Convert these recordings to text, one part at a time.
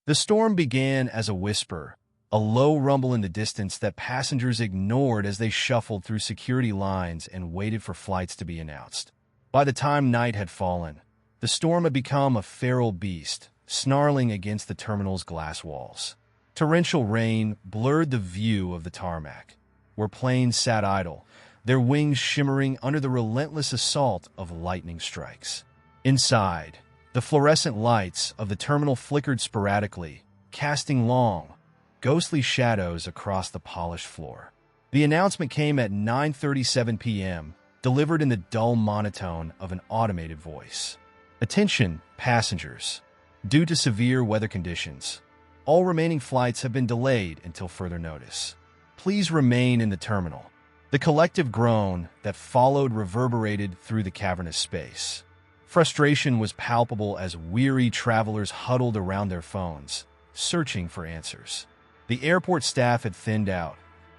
The storm began as a whisper, a low rumble in the distance that passengers ignored as they shuffled through security lines and waited for flights to be announced. By the time night had fallen, the storm had become a feral beast, snarling against the terminal's glass walls. Torrential rain blurred the view of the tarmac, where planes sat idle, their wings shimmering under the relentless assault of lightning strikes. Inside, the fluorescent lights of the terminal flickered sporadically, casting long, ghostly shadows across the polished floor. The announcement came at 9:37 p.m., delivered in the dull monotone of an automated voice. Attention, passengers. Due to severe weather conditions, all remaining flights have been delayed until further notice. Please remain in the terminal. The collective groan that followed reverberated through the cavernous space. Frustration was palpable as weary travelers huddled around their phones, searching for answers. The airport staff had thinned out,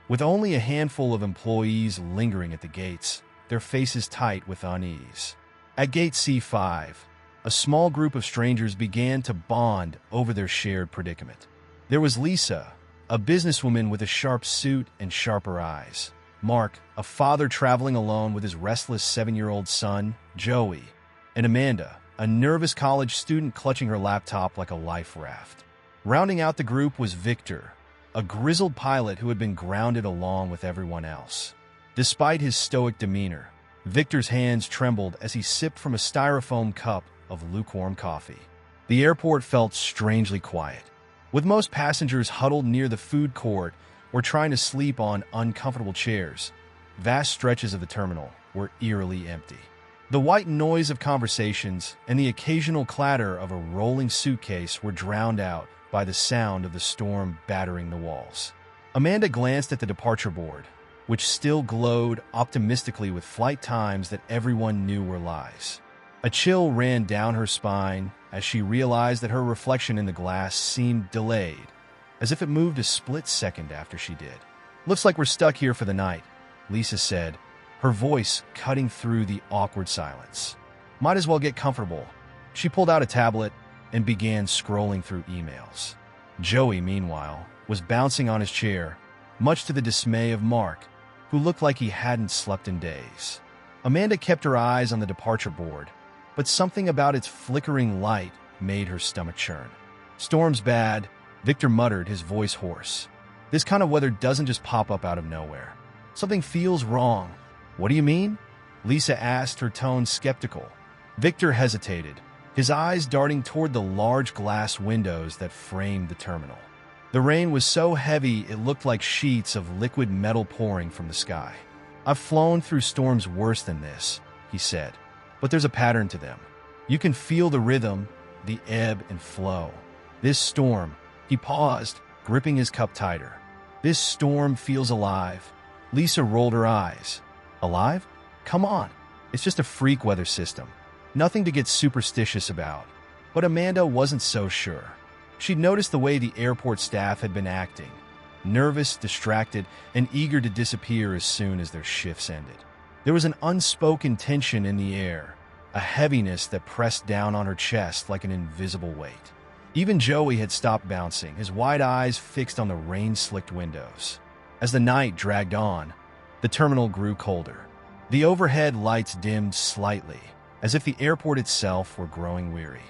with only a handful of employees lingering at the gates, their faces tight with unease. At Gate C5, a small group of strangers began to bond over their shared predicament. There was Lisa, a businesswoman with a sharp suit and sharper eyes. Mark, a father traveling alone with his restless 7-year-old son, Joey. And Amanda, a nervous college student clutching her laptop like a life raft. Rounding out the group was Victor, a grizzled pilot who had been grounded along with everyone else. Despite his stoic demeanor, Victor's hands trembled as he sipped from a styrofoam cup of lukewarm coffee. The airport felt strangely quiet, with most passengers huddled near the food court or trying to sleep on uncomfortable chairs. Vast stretches of the terminal were eerily empty. The white noise of conversations and the occasional clatter of a rolling suitcase were drowned out by the sound of the storm battering the walls. Amanda glanced at the departure board, which still glowed optimistically with flight times that everyone knew were lies. A chill ran down her spine as she realized that her reflection in the glass seemed delayed, as if it moved a split second after she did. "Looks like we're stuck here for the night," Lisa said, her voice cutting through the awkward silence. "Might as well get comfortable." She pulled out a tablet and began scrolling through emails. Joey, meanwhile, was bouncing on his chair, much to the dismay of Mark, who looked like he hadn't slept in days. Amanda kept her eyes on the departure board, but something about its flickering light made her stomach churn. "Storm's bad," Victor muttered, his voice hoarse. "This kind of weather doesn't just pop up out of nowhere. Something feels wrong." "What do you mean?" Lisa asked, her tone skeptical. Victor hesitated, his eyes darting toward the large glass windows that framed the terminal. The rain was so heavy it looked like sheets of liquid metal pouring from the sky. "I've flown through storms worse than this," he said, "but there's a pattern to them. You can feel the rhythm, the ebb and flow. This storm," he paused, gripping his cup tighter. "This storm feels alive." Lisa rolled her eyes. "Alive? Come on. It's just a freak weather system. Nothing to get superstitious about." But Amanda wasn't so sure. She'd noticed the way the airport staff had been acting, nervous, distracted, and eager to disappear as soon as their shifts ended. There was an unspoken tension in the air, a heaviness that pressed down on her chest like an invisible weight. Even Joey had stopped bouncing, his wide eyes fixed on the rain-slicked windows. As the night dragged on, the terminal grew colder. The overhead lights dimmed slightly, as if the airport itself were growing weary.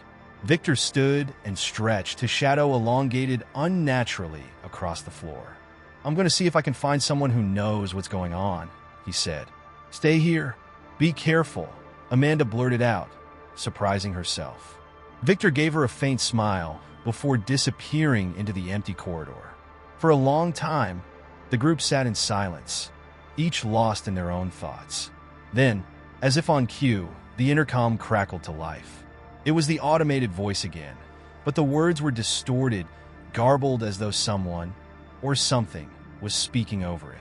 Victor stood and stretched, his shadow elongated unnaturally across the floor. "I'm going to see if I can find someone who knows what's going on," he said. "Stay here. Be careful," Amanda blurted out, surprising herself. Victor gave her a faint smile before disappearing into the empty corridor. For a long time, the group sat in silence, each lost in their own thoughts. Then, as if on cue, the intercom crackled to life. It was the automated voice again, but the words were distorted, garbled as though someone, or something, was speaking over it.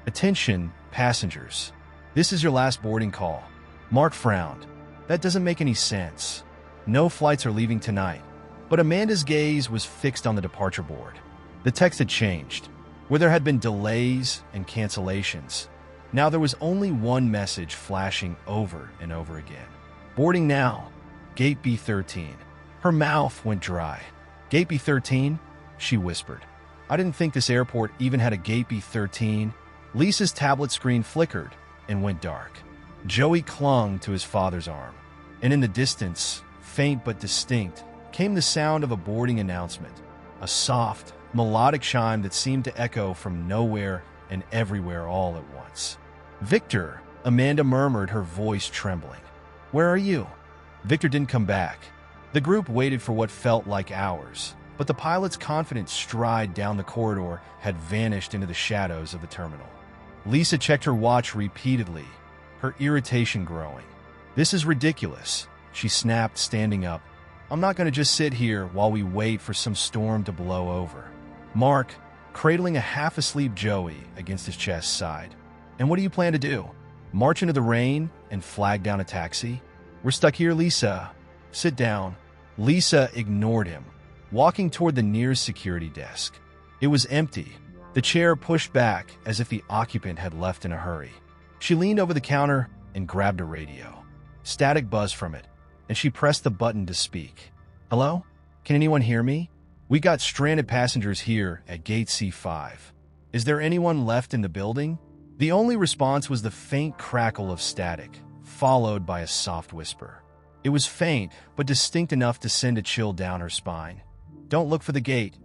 "Attention, passengers. This is your last boarding call." Mark frowned. "That doesn't make any sense. No flights are leaving tonight." But Amanda's gaze was fixed on the departure board. The text had changed. Where there had been delays and cancellations, now there was only one message flashing over and over again. "Boarding now. Gate B13. Her mouth went dry. Gate B13? She whispered. I didn't think this airport even had a Gate B13. Lisa's tablet screen flickered and went dark. Joey clung to his father's arm, and in the distance, faint but distinct, came the sound of a boarding announcement, a soft, melodic chime that seemed to echo from nowhere and everywhere all at once. Victor, Amanda murmured, her voice trembling. Where are you? Victor didn't come back. The group waited for what felt like hours, but the pilot's confident stride down the corridor had vanished into the shadows of the terminal. Lisa checked her watch repeatedly, her irritation growing. This is ridiculous, she snapped, standing up. I'm not going to just sit here while we wait for some storm to blow over. Mark, cradling a half-asleep Joey against his chest, sighed. And what do you plan to do? March into the rain and flag down a taxi? We're stuck here, Lisa. Sit down. Lisa ignored him, walking toward the nearest security desk. It was empty, the chair pushed back as if the occupant had left in a hurry. She leaned over the counter and grabbed a radio. Static buzzed from it, and she pressed the button to speak. Hello? Can anyone hear me? We got stranded passengers here at Gate C5. Is there anyone left in the building? The only response was the faint crackle of static, followed by a soft whisper. It was faint, but distinct enough to send a chill down her spine. Don't look for the gate.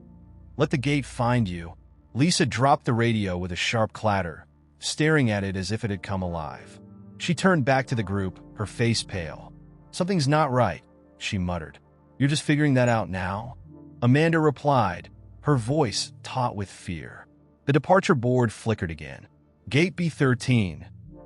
Let the gate find you. Lisa dropped the radio with a sharp clatter, staring at it as if it had come alive. She turned back to the group, her face pale. Something's not right, she muttered. You're just figuring that out now? Amanda replied, her voice taut with fear. The departure board flickered again. Gate B13,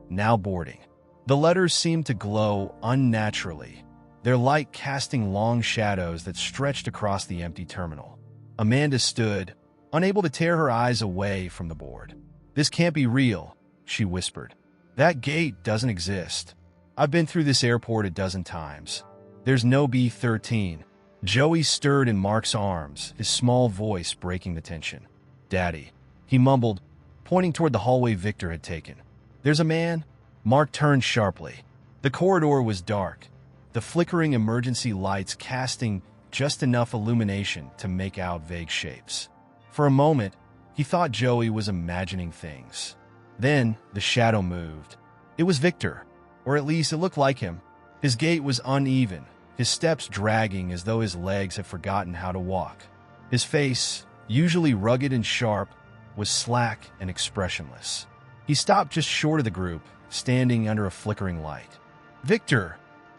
now boarding. The letters seemed to glow unnaturally, their light casting long shadows that stretched across the empty terminal. Amanda stood, unable to tear her eyes away from the board. This can't be real, she whispered. That gate doesn't exist. I've been through this airport a dozen times. There's no B13. Joey stirred in Mark's arms, his small voice breaking the tension. Daddy, he mumbled, pointing toward the hallway Victor had taken. There's a man. Mark turned sharply. The corridor was dark, the flickering emergency lights casting just enough illumination to make out vague shapes. For a moment, he thought Joey was imagining things. Then, the shadow moved. It was Victor, or at least it looked like him. His gait was uneven, his steps dragging as though his legs had forgotten how to walk. His face, usually rugged and sharp, was slack and expressionless. He stopped just short of the group, standing under a flickering light. Victor!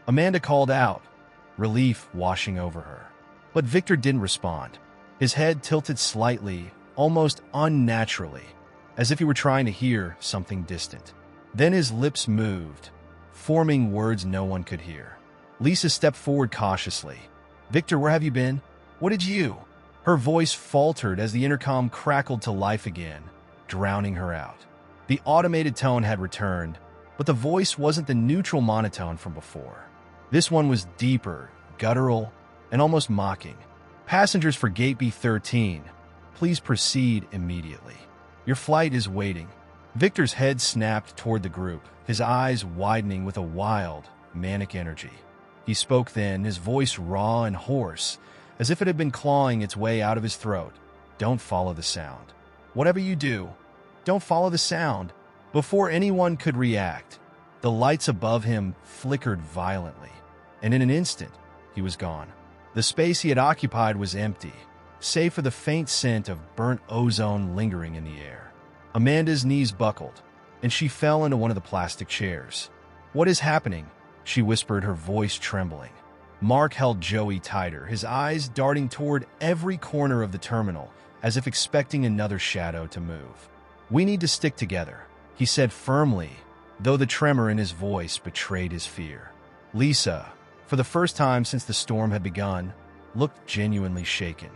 Amanda called out, relief washing over her. But Victor didn't respond. His head tilted slightly, almost unnaturally, as if he were trying to hear something distant. Then his lips moved, forming words no one could hear. Lisa stepped forward cautiously. Victor, where have you been? What did you? Her voice faltered as the intercom crackled to life again, drowning her out. The automated tone had returned, but the voice wasn't the neutral monotone from before. This one was deeper, guttural, and almost mocking. Passengers for Gate B13, please proceed immediately. Your flight is waiting. Victor's head snapped toward the group, his eyes widening with a wild, manic energy. He spoke then, his voice raw and hoarse, as if it had been clawing its way out of his throat. Don't follow the sound. Whatever you do, don't follow the sound. Before anyone could react, the lights above him flickered violently, and in an instant, he was gone. The space he had occupied was empty, save for the faint scent of burnt ozone lingering in the air. Amanda's knees buckled, and she fell into one of the plastic chairs. What is happening? She whispered, her voice trembling. Mark held Joey tighter, his eyes darting toward every corner of the terminal, as if expecting another shadow to move. We need to stick together, he said firmly, though the tremor in his voice betrayed his fear. Lisa, for the first time since the storm had begun, looked genuinely shaken.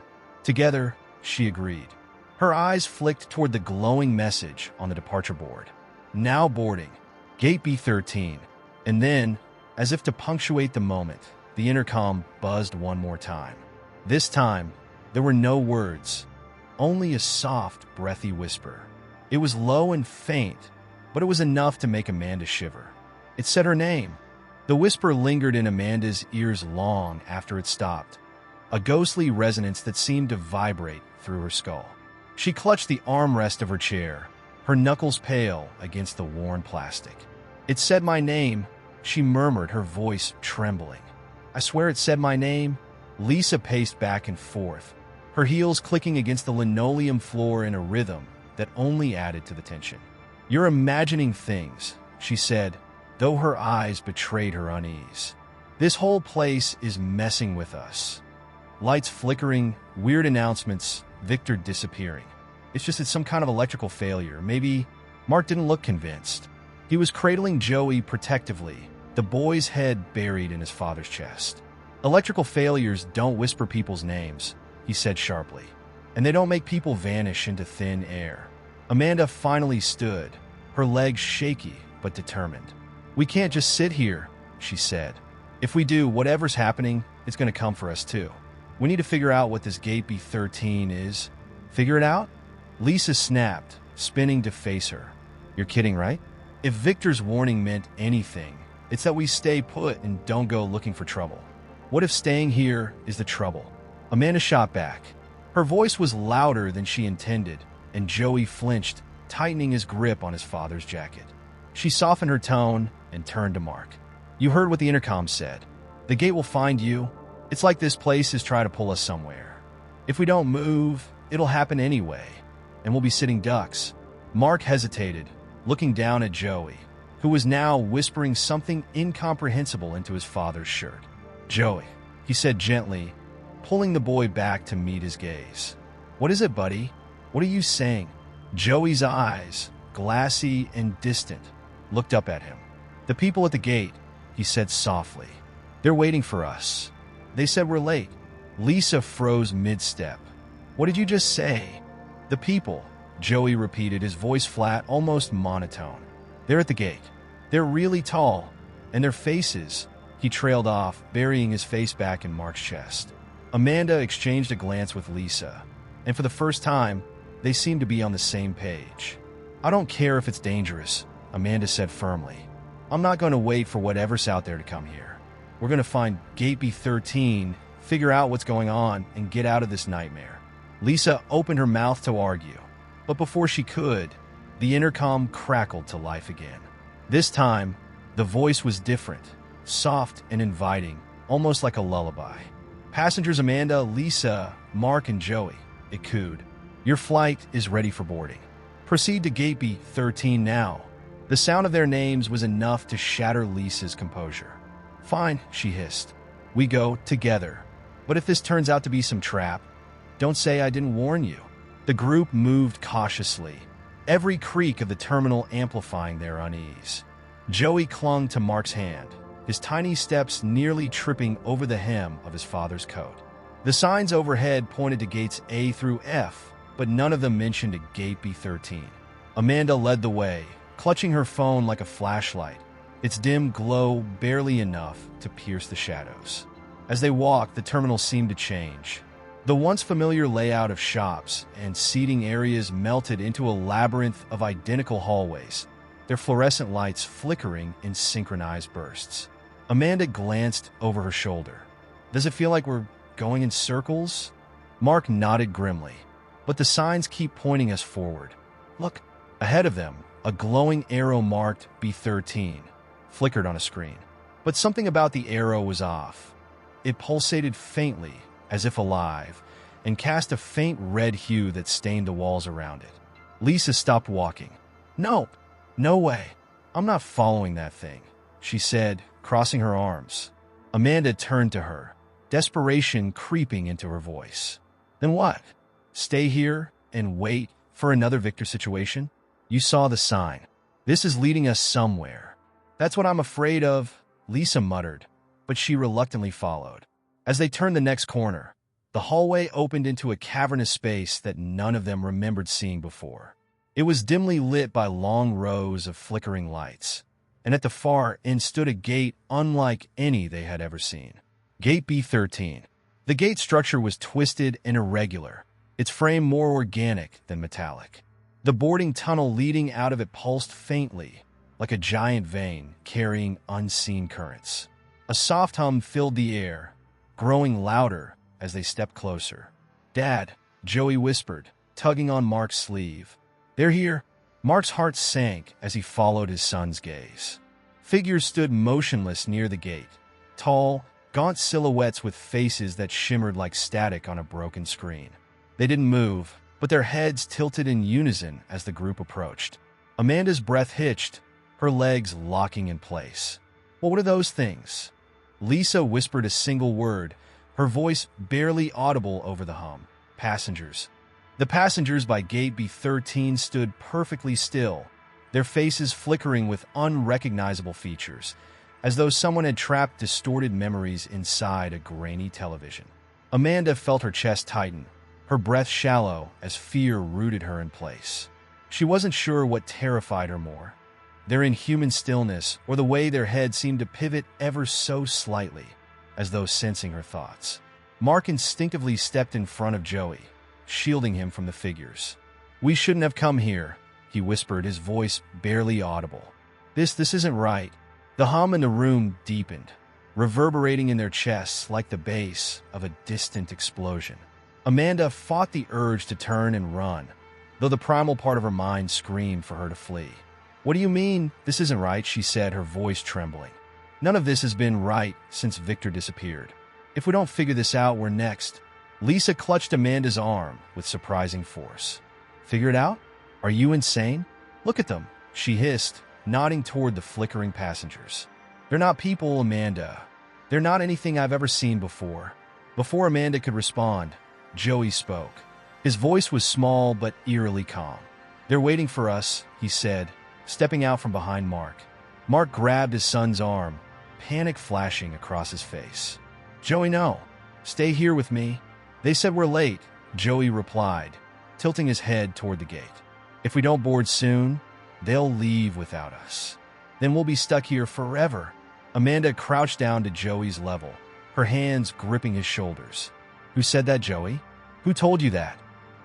Together, she agreed. Her eyes flicked toward the glowing message on the departure board. Now boarding, Gate B13. And then, as if to punctuate the moment, the intercom buzzed one more time. This time, there were no words, only a soft, breathy whisper. It was low and faint, but it was enough to make Amanda shiver. It said her name. The whisper lingered in Amanda's ears long after it stopped. a ghostly resonance that seemed to vibrate through her skull. She clutched the armrest of her chair, her knuckles pale against the worn plastic. "It said my name," she murmured, her voice trembling. "I swear it said my name." Lisa paced back and forth, her heels clicking against the linoleum floor in a rhythm that only added to the tension. "You're imagining things," she said, though her eyes betrayed her unease. "This whole place is messing with us." Lights flickering, weird announcements, Victor disappearing. It's some kind of electrical failure. Maybe." Mark didn't look convinced. He was cradling Joey protectively, the boy's head buried in his father's chest. "Electrical failures don't whisper people's names," he said sharply, "and they don't make people vanish into thin air." Amanda finally stood, her legs shaky but determined. "We can't just sit here," she said. "If we do, whatever's happening, it's going to come for us too. We need to figure out what this Gate B13 is." "Figure it out?" Lisa snapped, spinning to face her. "You're kidding, right? If Victor's warning meant anything, it's that we stay put and don't go looking for trouble. What if staying here is the trouble?" Amanda shot back. Her voice was louder than she intended, and Joey flinched, tightening his grip on his father's jacket. She softened her tone and turned to Mark. "You heard what the intercom said. The Gate will find you. It's like this place is trying to pull us somewhere. If we don't move, it'll happen anyway, and we'll be sitting ducks." Mark hesitated, looking down at Joey, who was now whispering something incomprehensible into his father's shirt. "Joey," he said gently, pulling the boy back to meet his gaze. "What is it, buddy? What are you saying?" Joey's eyes, glassy and distant, looked up at him. "The people at the gate," he said softly. "They're waiting for us. They said we're late." Lisa froze mid-step. "What did you just say?" "The people," Joey repeated, his voice flat, almost monotone. "They're at the gate. They're really tall, and their faces—" He trailed off, burying his face back in Mark's chest. Amanda exchanged a glance with Lisa, and for the first time, they seemed to be on the same page. "I don't care if it's dangerous," Amanda said firmly. "I'm not going to wait for whatever's out there to come here. We're going to find Gate B13, figure out what's going on, and get out of this nightmare." Lisa opened her mouth to argue, but before she could, the intercom crackled to life again. This time, the voice was different, soft and inviting, almost like a lullaby. "Passengers Amanda, Lisa, Mark, and Joey," it cooed. "Your flight is ready for boarding. Proceed to Gate B13 now." The sound of their names was enough to shatter Lisa's composure. "Fine," she hissed. "We go together. But if this turns out to be some trap, don't say I didn't warn you." The group moved cautiously, every creak of the terminal amplifying their unease. Joey clung to Mark's hand, his tiny steps nearly tripping over the hem of his father's coat. The signs overhead pointed to gates A through F, but none of them mentioned a Gate B13. Amanda led the way, clutching her phone like a flashlight, its dim glow barely enough to pierce the shadows. As they walked, the terminal seemed to change. The once familiar layout of shops and seating areas melted into a labyrinth of identical hallways, their fluorescent lights flickering in synchronized bursts. Amanda glanced over her shoulder. "Does it feel like we're going in circles?" Mark nodded grimly. "But the signs keep pointing us forward. Look." Ahead of them, a glowing arrow marked B13 flickered on a screen. But something about the arrow was off. It pulsated faintly, as if alive, and cast a faint red hue that stained the walls around it. Lisa stopped walking. "No, no way. I'm not following that thing," she said, crossing her arms. Amanda turned to her, desperation creeping into her voice. "Then what? Stay here and wait for another Victor situation? You saw the sign. This is leading us somewhere." "That's what I'm afraid of," Lisa muttered, but she reluctantly followed. As they turned the next corner, the hallway opened into a cavernous space that none of them remembered seeing before. It was dimly lit by long rows of flickering lights, and at the far end stood a gate unlike any they had ever seen. Gate B13. The gate structure was twisted and irregular, its frame more organic than metallic. The boarding tunnel leading out of it pulsed faintly, like a giant vein carrying unseen currents. A soft hum filled the air, growing louder as they stepped closer. "Dad," Joey whispered, tugging on Mark's sleeve. "They're here." Mark's heart sank as he followed his son's gaze. Figures stood motionless near the gate, tall, gaunt silhouettes with faces that shimmered like static on a broken screen. They didn't move, but their heads tilted in unison as the group approached. Amanda's breath hitched, her legs locking in place. "Well, what are those things?" Lisa whispered a single word, her voice barely audible over the hum. "Passengers." The passengers by Gate B13 stood perfectly still, their faces flickering with unrecognizable features, as though someone had trapped distorted memories inside a grainy television. Amanda felt her chest tighten, her breath shallow as fear rooted her in place. She wasn't sure what terrified her more, their inhuman stillness or the way their heads seemed to pivot ever so slightly, as though sensing her thoughts. Mark instinctively stepped in front of Joey, shielding him from the figures. "We shouldn't have come here," he whispered, his voice barely audible. This isn't right." The hum in the room deepened, reverberating in their chests like the bass of a distant explosion. Amanda fought the urge to turn and run, though the primal part of her mind screamed for her to flee. "What do you mean, this isn't right?" she said, her voice trembling. "None of this has been right since Victor disappeared. If we don't figure this out, we're next." Lisa clutched Amanda's arm with surprising force. "Figure it out? Are you insane? Look at them," she hissed, nodding toward the flickering passengers. "They're not people, Amanda. They're not anything I've ever seen before." Before Amanda could respond, Joey spoke. His voice was small but eerily calm. "They're waiting for us," he said, stepping out from behind Mark. Mark grabbed his son's arm, panic flashing across his face. "Joey, no. Stay here with me." "They said we're late," Joey replied, tilting his head toward the gate. "If we don't board soon, they'll leave without us. Then we'll be stuck here forever." Amanda crouched down to Joey's level, her hands gripping his shoulders. "Who said that, Joey? Who told you that?"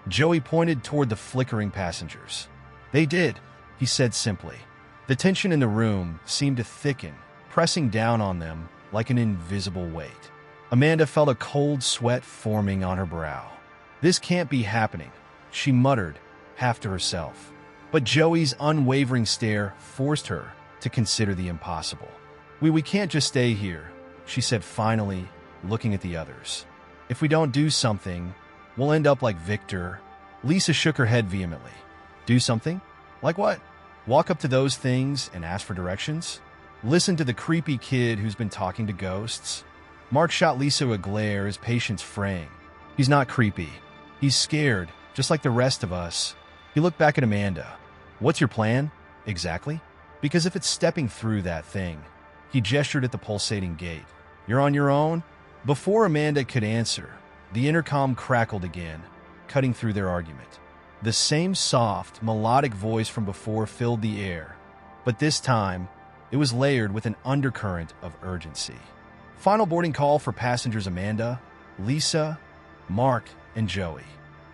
Joey pointed toward the flickering passengers. "They did," he said simply. The tension in the room seemed to thicken, pressing down on them like an invisible weight. Amanda felt a cold sweat forming on her brow. "This can't be happening," she muttered, half to herself. But Joey's unwavering stare forced her to consider the impossible. We can't just stay here," she said finally, looking at the others. "If we don't do something, we'll end up like Victor." Lisa shook her head vehemently. "Do something? Like what? Walk up to those things and ask for directions? Listen to the creepy kid who's been talking to ghosts?" Mark shot Lisa a glare, his patience fraying. "He's not creepy. He's scared, just like the rest of us." He looked back at Amanda. "What's your plan? Exactly? Because if it's stepping through that thing..." He gestured at the pulsating gate. "You're on your own?" Before Amanda could answer, the intercom crackled again, cutting through their argument. The same soft, melodic voice from before filled the air, but this time, it was layered with an undercurrent of urgency. "Final boarding call for passengers Amanda, Lisa, Mark, and Joey.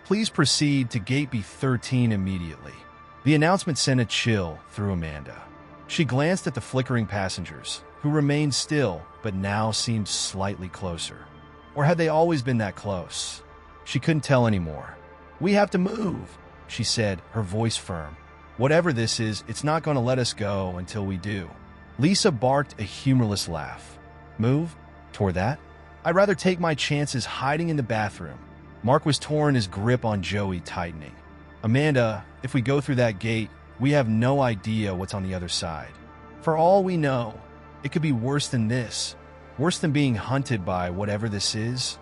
Please proceed to Gate B13 immediately." The announcement sent a chill through Amanda. She glanced at the flickering passengers, who remained still but now seemed slightly closer. Or had they always been that close? She couldn't tell anymore. "We have to move," she said, her voice firm. "Whatever this is, it's not going to let us go until we do." Lisa barked a humorless laugh. "Move? Toward that? I'd rather take my chances hiding in the bathroom." Mark was torn, his grip on Joey tightening. "Amanda, if we go through that gate, we have no idea what's on the other side. For all we know, it could be worse than this. Worse than being hunted by whatever this is."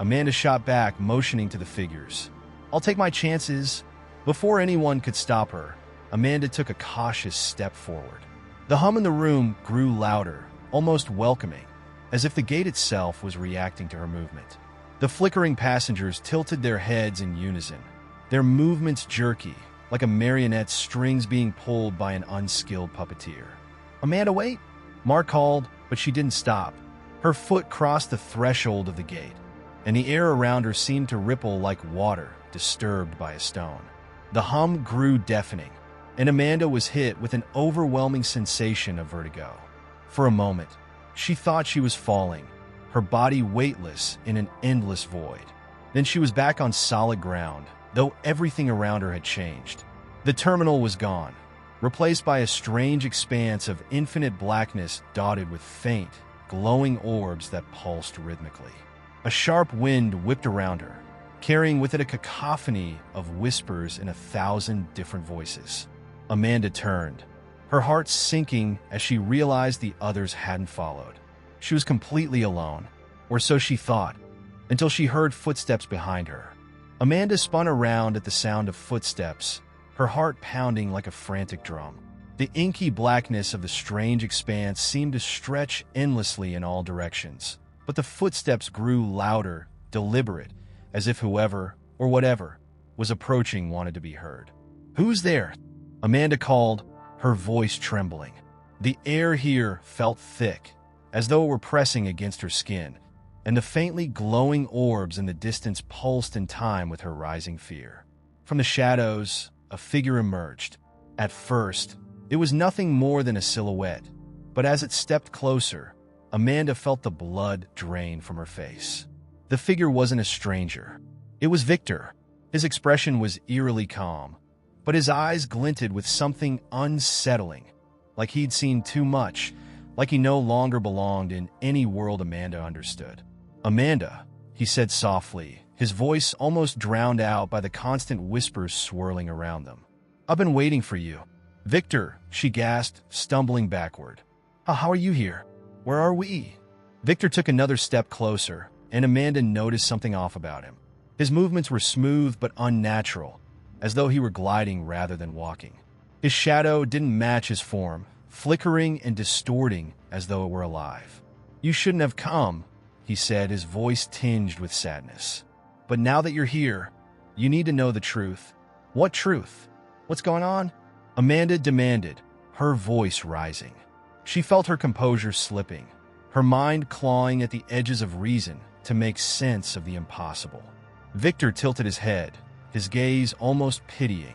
Amanda shot back, motioning to the figures. "I'll take my chances." Before anyone could stop her, Amanda took a cautious step forward. The hum in the room grew louder, almost welcoming, as if the gate itself was reacting to her movement. The flickering passengers tilted their heads in unison, their movements jerky, like a marionette's strings being pulled by an unskilled puppeteer. "Amanda, wait!" Mark called, but she didn't stop. Her foot crossed the threshold of the gate, and the air around her seemed to ripple like water disturbed by a stone. The hum grew deafening, and Amanda was hit with an overwhelming sensation of vertigo. For a moment, she thought she was falling, her body weightless in an endless void. Then she was back on solid ground, though everything around her had changed. The terminal was gone, replaced by a strange expanse of infinite blackness dotted with faint, glowing orbs that pulsed rhythmically. A sharp wind whipped around her, carrying with it a cacophony of whispers in 1,000 different voices. Amanda turned, her heart sinking as she realized the others hadn't followed. She was completely alone, or so she thought, until she heard footsteps behind her. Amanda spun around at the sound of footsteps, her heart pounding like a frantic drum. The inky blackness of the strange expanse seemed to stretch endlessly in all directions, but the footsteps grew louder, deliberate, as if whoever, or whatever, was approaching wanted to be heard. "Who's there?" Amanda called, her voice trembling. The air here felt thick, as though it were pressing against her skin, and the faintly glowing orbs in the distance pulsed in time with her rising fear. From the shadows, a figure emerged. At first, it was nothing more than a silhouette, but as it stepped closer, Amanda felt the blood drain from her face. The figure wasn't a stranger. It was Victor. His expression was eerily calm, but his eyes glinted with something unsettling, like he'd seen too much, like he no longer belonged in any world Amanda understood. "Amanda," he said softly, his voice almost drowned out by the constant whispers swirling around them. "I've been waiting for you." "Victor," she gasped, stumbling backward. How are you here? Where are we?" Victor took another step closer, and Amanda noticed something off about him. His movements were smooth but unnatural, as though he were gliding rather than walking. His shadow didn't match his form, flickering and distorting as though it were alive. "You shouldn't have come," he said, his voice tinged with sadness. "But now that you're here, you need to know the truth." "What truth? What's going on?" Amanda demanded, her voice rising. She felt her composure slipping, her mind clawing at the edges of reason to make sense of the impossible. Victor tilted his head, his gaze almost pitying.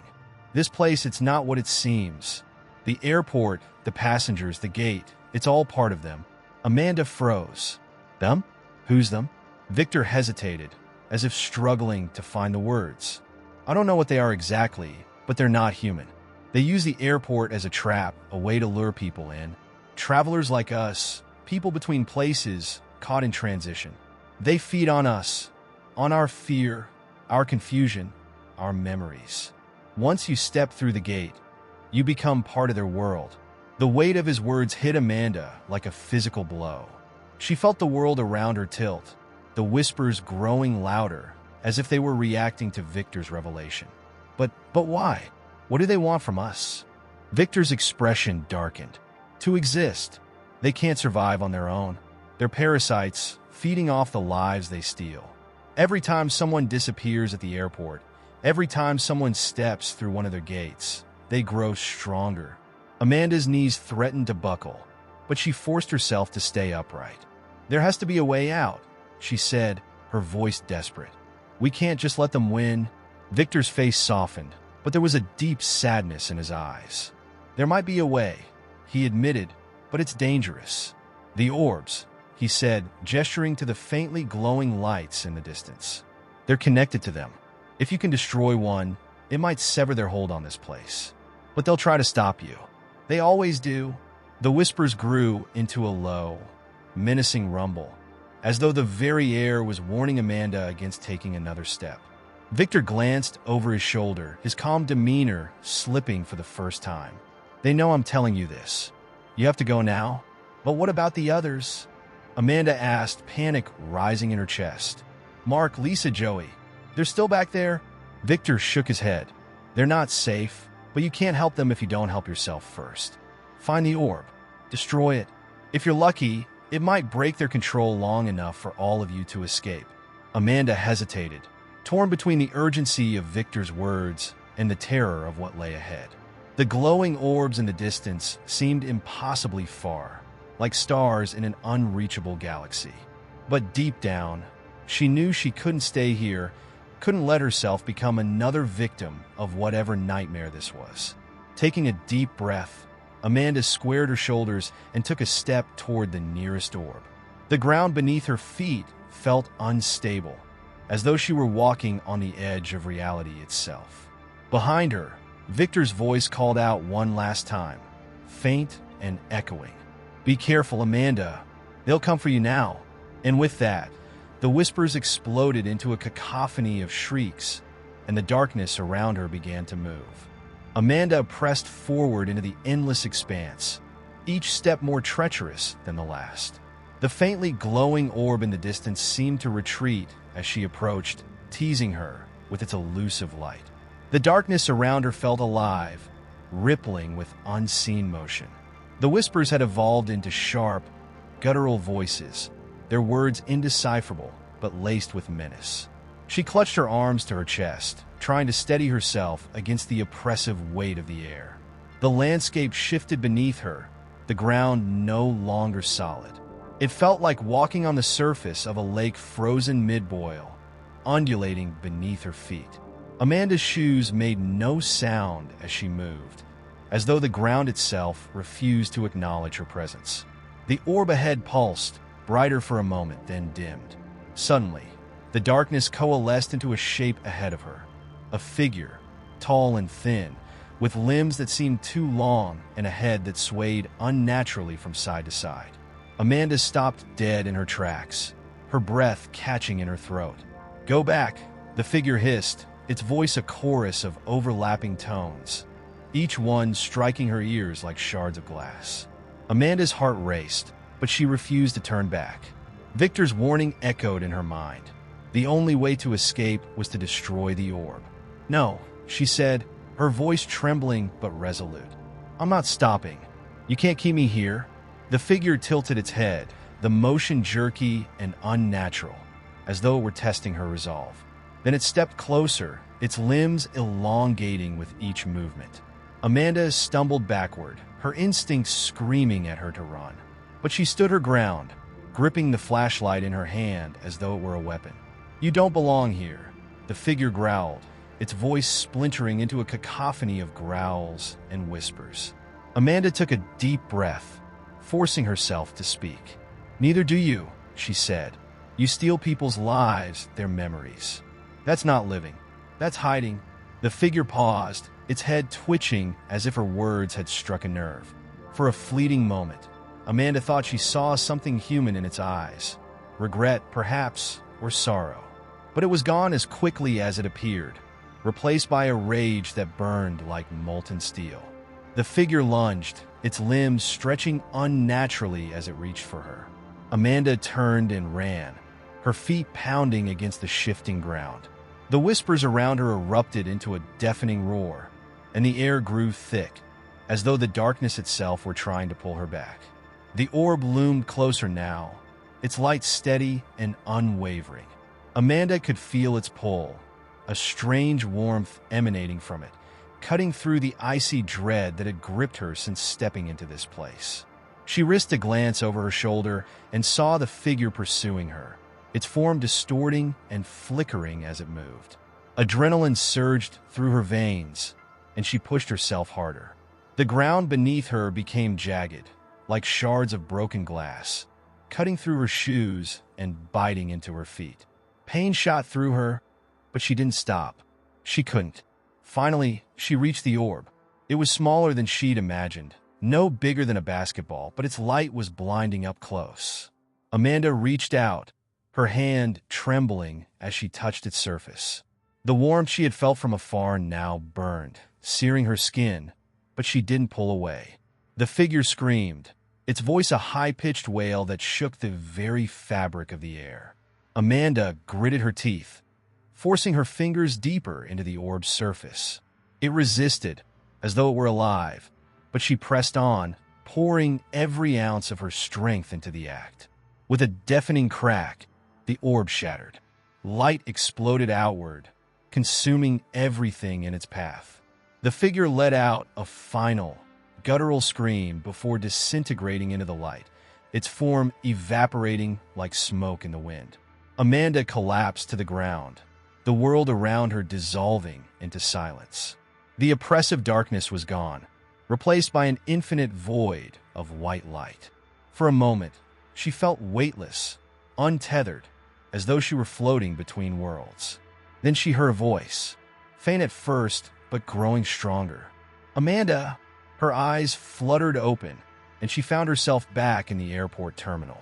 "This place, it's not what it seems. The airport, the passengers, the gate, it's all part of them." Amanda froze. "Them? Who's them?" Victor hesitated, as if struggling to find the words. "I don't know what they are exactly, but they're not human. They use the airport as a trap, a way to lure people in. Travelers like us, people between places, caught in transition. They feed on us, on our fear, our confusion, our memories. Once you step through the gate, you become part of their world." The weight of his words hit Amanda like a physical blow. She felt the world around her tilt, the whispers growing louder, as if they were reacting to Victor's revelation. But why? What do they want from us?" Victor's expression darkened. "To exist. They can't survive on their own. They're parasites, feeding off the lives they steal. Every time someone disappears at the airport, every time someone steps through one of their gates, they grow stronger." Amanda's knees threatened to buckle, but she forced herself to stay upright. "There has to be a way out," she said, her voice desperate. "We can't just let them win." Victor's face softened, but there was a deep sadness in his eyes. "There might be a way," he admitted, "but it's dangerous." "The orbs," he said, gesturing to the faintly glowing lights in the distance. "They're connected to them. If you can destroy one, it might sever their hold on this place. But they'll try to stop you. They always do." The whispers grew into a low, menacing rumble, as though the very air was warning Amanda against taking another step. Victor glanced over his shoulder, his calm demeanor slipping for the first time. "They know I'm telling you this. You have to go now? But what about the others?" Amanda asked, panic rising in her chest. "Mark, Lisa, Joey, they're still back there?" Victor shook his head. "They're not safe, but you can't help them if you don't help yourself first. Find the orb. Destroy it. If you're lucky, it might break their control long enough for all of you to escape." Amanda hesitated, torn between the urgency of Victor's words and the terror of what lay ahead. The glowing orbs in the distance seemed impossibly far, like stars in an unreachable galaxy. But deep down, she knew she couldn't stay here, couldn't let herself become another victim of whatever nightmare this was. Taking a deep breath, Amanda squared her shoulders and took a step toward the nearest orb. The ground beneath her feet felt unstable, as though she were walking on the edge of reality itself. Behind her, Victor's voice called out one last time, faint and echoing. "Be careful, Amanda. They'll come for you now." And with that, the whispers exploded into a cacophony of shrieks, and the darkness around her began to move. Amanda pressed forward into the endless expanse, each step more treacherous than the last. The faintly glowing orb in the distance seemed to retreat as she approached, teasing her with its elusive light. The darkness around her felt alive, rippling with unseen motion. The whispers had evolved into sharp, guttural voices, their words indecipherable but laced with menace. She clutched her arms to her chest, trying to steady herself against the oppressive weight of the air. The landscape shifted beneath her, the ground no longer solid. It felt like walking on the surface of a lake frozen mid-boil, undulating beneath her feet. Amanda's shoes made no sound as she moved, as though the ground itself refused to acknowledge her presence. The orb ahead pulsed, brighter for a moment, then dimmed. Suddenly, the darkness coalesced into a shape ahead of her. A figure, tall and thin, with limbs that seemed too long and a head that swayed unnaturally from side to side. Amanda stopped dead in her tracks, her breath catching in her throat. "Go back," the figure hissed, its voice a chorus of overlapping tones, each one striking her ears like shards of glass. Amanda's heart raced, but she refused to turn back. Victor's warning echoed in her mind. The only way to escape was to destroy the orb. "No," she said, her voice trembling but resolute. "I'm not stopping. You can't keep me here." The figure tilted its head, the motion jerky and unnatural, as though it were testing her resolve. Then it stepped closer, its limbs elongating with each movement. Amanda stumbled backward, her instincts screaming at her to run. But she stood her ground, gripping the flashlight in her hand as though it were a weapon. "You don't belong here," the figure growled, its voice splintering into a cacophony of growls and whispers. Amanda took a deep breath, forcing herself to speak. "Neither do you," she said. "You steal people's lives, their memories. That's not living. That's hiding." The figure paused, its head twitching as if her words had struck a nerve. For a fleeting moment, Amanda thought she saw something human in its eyes. Regret, perhaps, or sorrow. But it was gone as quickly as it appeared, replaced by a rage that burned like molten steel. The figure lunged, its limbs stretching unnaturally as it reached for her. Amanda turned and ran, her feet pounding against the shifting ground. The whispers around her erupted into a deafening roar, and the air grew thick, as though the darkness itself were trying to pull her back. The orb loomed closer now, its light steady and unwavering. Amanda could feel its pull, a strange warmth emanating from it, cutting through the icy dread that had gripped her since stepping into this place. She risked a glance over her shoulder and saw the figure pursuing her, its form distorting and flickering as it moved. Adrenaline surged through her veins, and she pushed herself harder. The ground beneath her became jagged, like shards of broken glass, cutting through her shoes and biting into her feet. Pain shot through her, but she didn't stop. She couldn't. Finally, she reached the orb. It was smaller than she'd imagined, no bigger than a basketball, but its light was blinding up close. Amanda reached out, her hand trembling as she touched its surface. The warmth she had felt from afar now burned, searing her skin, but she didn't pull away. The figure screamed, its voice a high-pitched wail that shook the very fabric of the air. Amanda gritted her teeth, forcing her fingers deeper into the orb's surface. It resisted, as though it were alive, but she pressed on, pouring every ounce of her strength into the act. With a deafening crack, the orb shattered. Light exploded outward, consuming everything in its path. The figure let out a final, guttural scream before disintegrating into the light, its form evaporating like smoke in the wind. Amanda collapsed to the ground, the world around her dissolving into silence. The oppressive darkness was gone, replaced by an infinite void of white light. For a moment, She felt weightless, untethered, as though she were floating between worlds. Then she heard a voice, faint at first, but growing stronger. "Amanda!" Her eyes fluttered open, and she found herself back in the airport terminal.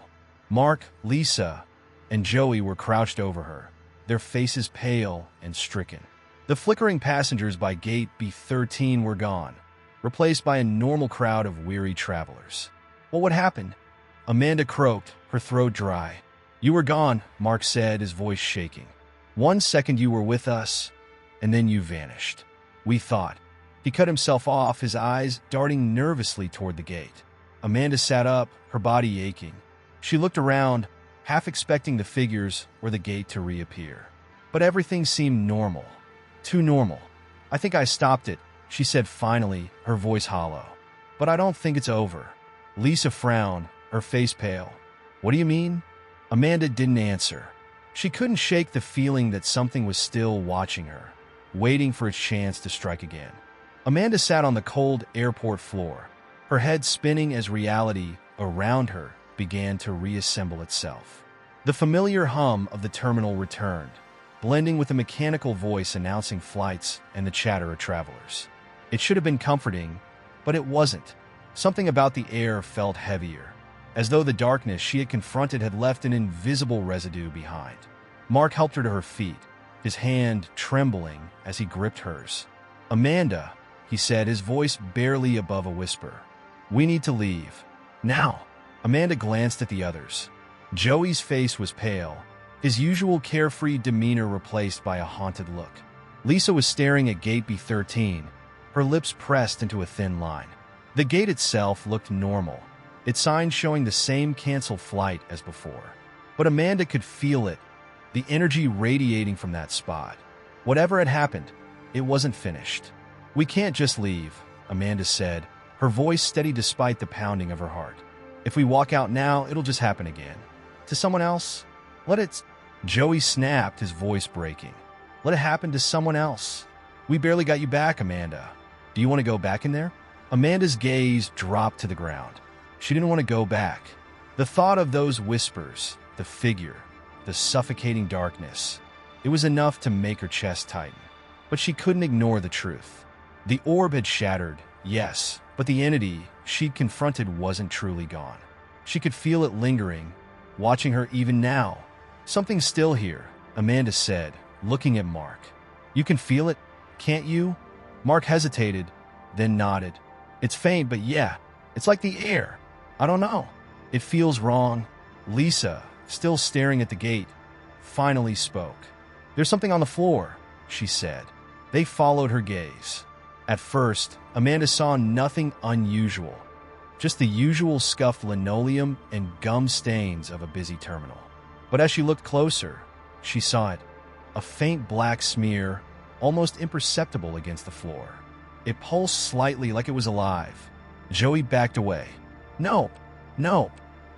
Mark, Lisa, and Joey were crouched over her, their faces pale and stricken. The flickering passengers by gate B13 were gone, replaced by a normal crowd of weary travelers. "What happened?" Amanda croaked, her throat dry. "You were gone," Mark said, his voice shaking. "1 second you were with us, and then you vanished. We thought." He cut himself off, his eyes darting nervously toward the gate. Amanda sat up, her body aching. She looked around, half expecting the figures or the gate to reappear. But everything seemed normal. Too normal. "I think I stopped it," she said finally, her voice hollow. "But I don't think it's over." Lisa frowned, her face pale. "What do you mean?" Amanda didn't answer. She couldn't shake the feeling that something was still watching her, waiting for its chance to strike again. Amanda sat on the cold airport floor, her head spinning as reality around her began to reassemble itself. The familiar hum of the terminal returned, blending with the mechanical voice announcing flights and the chatter of travelers. It should have been comforting, but it wasn't. Something about the air felt heavier, as though the darkness she had confronted had left an invisible residue behind. Mark helped her to her feet, his hand trembling as he gripped hers. "Amanda," he said, his voice barely above a whisper. "We need to leave. Now." Amanda glanced at the others. Joey's face was pale, his usual carefree demeanor replaced by a haunted look. Lisa was staring at gate B13, her lips pressed into a thin line. The gate itself looked normal, its sign showing the same canceled flight as before. But Amanda could feel it, the energy radiating from that spot. Whatever had happened, it wasn't finished. "We can't just leave," Amanda said, her voice steady despite the pounding of her heart. "If we walk out now, it'll just happen again. To someone else? Let it..." Joey snapped, his voice breaking. "Let it happen to someone else. We barely got you back, Amanda. Do you want to go back in there?" Amanda's gaze dropped to the ground. She didn't want to go back. The thought of those whispers, the figure, the suffocating darkness, it was enough to make her chest tighten. But she couldn't ignore the truth. The orb had shattered, yes, but the entity she'd confronted wasn't truly gone. She could feel it lingering, watching her even now. "Something's still here," Amanda said, looking at Mark. "You can feel it, can't you?" Mark hesitated, then nodded. "It's faint, but yeah, it's like the air. I don't know. It feels wrong." Lisa, still staring at the gate, finally spoke. "There's something on the floor," she said. They followed her gaze. At first, Amanda saw nothing unusual, just the usual scuffed linoleum and gum stains of a busy terminal. But as she looked closer, she saw it, a faint black smear, almost imperceptible against the floor. It pulsed slightly like it was alive. Joey backed away. Nope,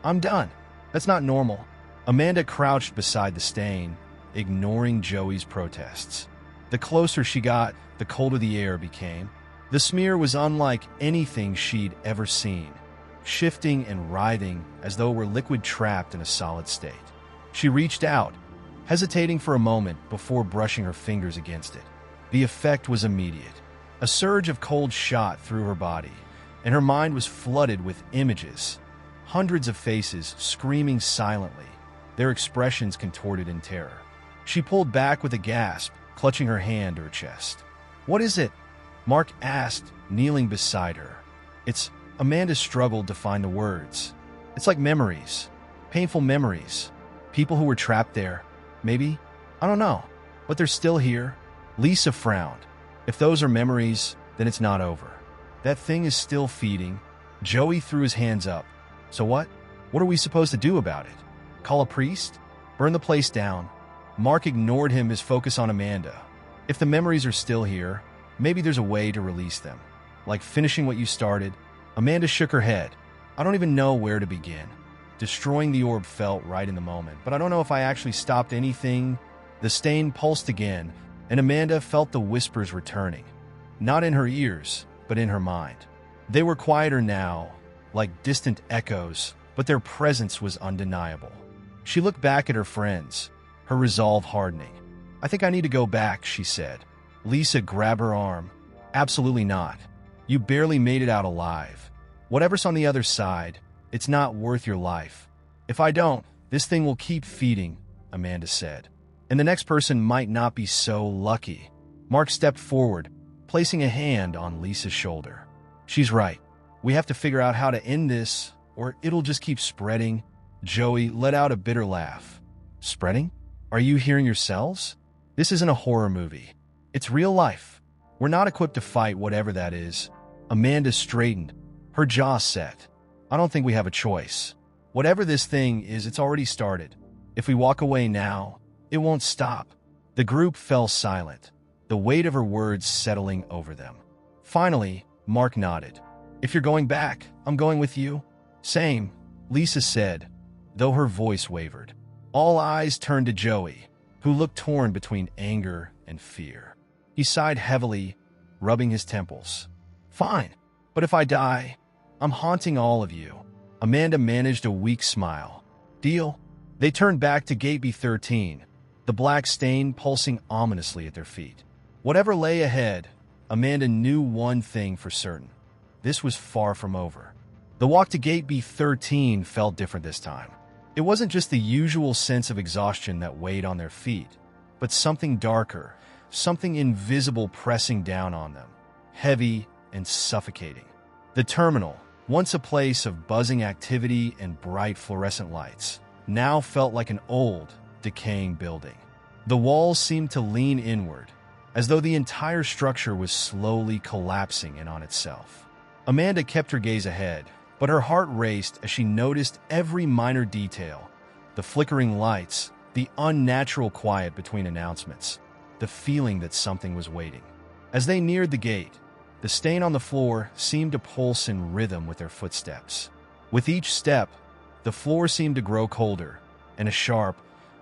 I'm done. That's not normal." Amanda crouched beside the stain, ignoring Joey's protests. The closer she got, the colder the air became. The smear was unlike anything she'd ever seen, shifting and writhing as though it were liquid trapped in a solid state. She reached out, hesitating for a moment before brushing her fingers against it. The effect was immediate. A surge of cold shot through her body, and her mind was flooded with images. Hundreds of faces screaming silently, their expressions contorted in terror. She pulled back with a gasp, clutching her hand to her chest. "What is it?" Mark asked, kneeling beside her. "It's..." Amanda struggled to find the words. "It's like memories. Painful memories. People who were trapped there. Maybe? I don't know. But they're still here." Lisa frowned. "If those are memories, then it's not over. That thing is still feeding." Joey threw his hands up. "So what? What are we supposed to do about it? Call a priest? Burn the place down?" Mark ignored him, his focus on Amanda. "If the memories are still here, maybe there's a way to release them. Like finishing what you started." Amanda shook her head. "I don't even know where to begin. Destroying the orb felt right in the moment, but I don't know if I actually stopped anything." The stain pulsed again, and Amanda felt the whispers returning. Not in her ears, but in her mind. They were quieter now, like distant echoes, but their presence was undeniable. She looked back at her friends, her resolve hardening. "I think I need to go back," she said. Lisa grabbed her arm. "Absolutely not. You barely made it out alive. Whatever's on the other side, it's not worth your life." "If I don't, this thing will keep feeding," Amanda said. "And the next person might not be so lucky." Mark stepped forward, placing a hand on Lisa's shoulder. "She's right. We have to figure out how to end this, or it'll just keep spreading." Joey let out a bitter laugh. "Spreading? Are you hearing yourselves? This isn't a horror movie. It's real life. We're not equipped to fight whatever that is." Amanda straightened, her jaw set. "I don't think we have a choice. Whatever this thing is, it's already started. If we walk away now, it won't stop." The group fell silent, the weight of her words settling over them. Finally, Mark nodded. "If you're going back, I'm going with you." "Same," Lisa said, though her voice wavered. All eyes turned to Joey, who looked torn between anger and fear. He sighed heavily, rubbing his temples. "Fine, but if I die, I'm haunting all of you." Amanda managed a weak smile. "Deal?" They turned back to Gate B13, the black stain pulsing ominously at their feet. Whatever lay ahead, Amanda knew one thing for certain. This was far from over. The walk to Gate B13 felt different this time. It wasn't just the usual sense of exhaustion that weighed on their feet, but something darker, something invisible pressing down on them, heavy and suffocating. The terminal, once a place of buzzing activity and bright fluorescent lights, now felt like an old, decaying building. The walls seemed to lean inward, as though the entire structure was slowly collapsing in on itself. Amanda kept her gaze ahead, but her heart raced as she noticed every minor detail: the flickering lights, the unnatural quiet between announcements, the feeling that something was waiting. As they neared the gate, the stain on the floor seemed to pulse in rhythm with their footsteps. With each step, the floor seemed to grow colder, and a sharp,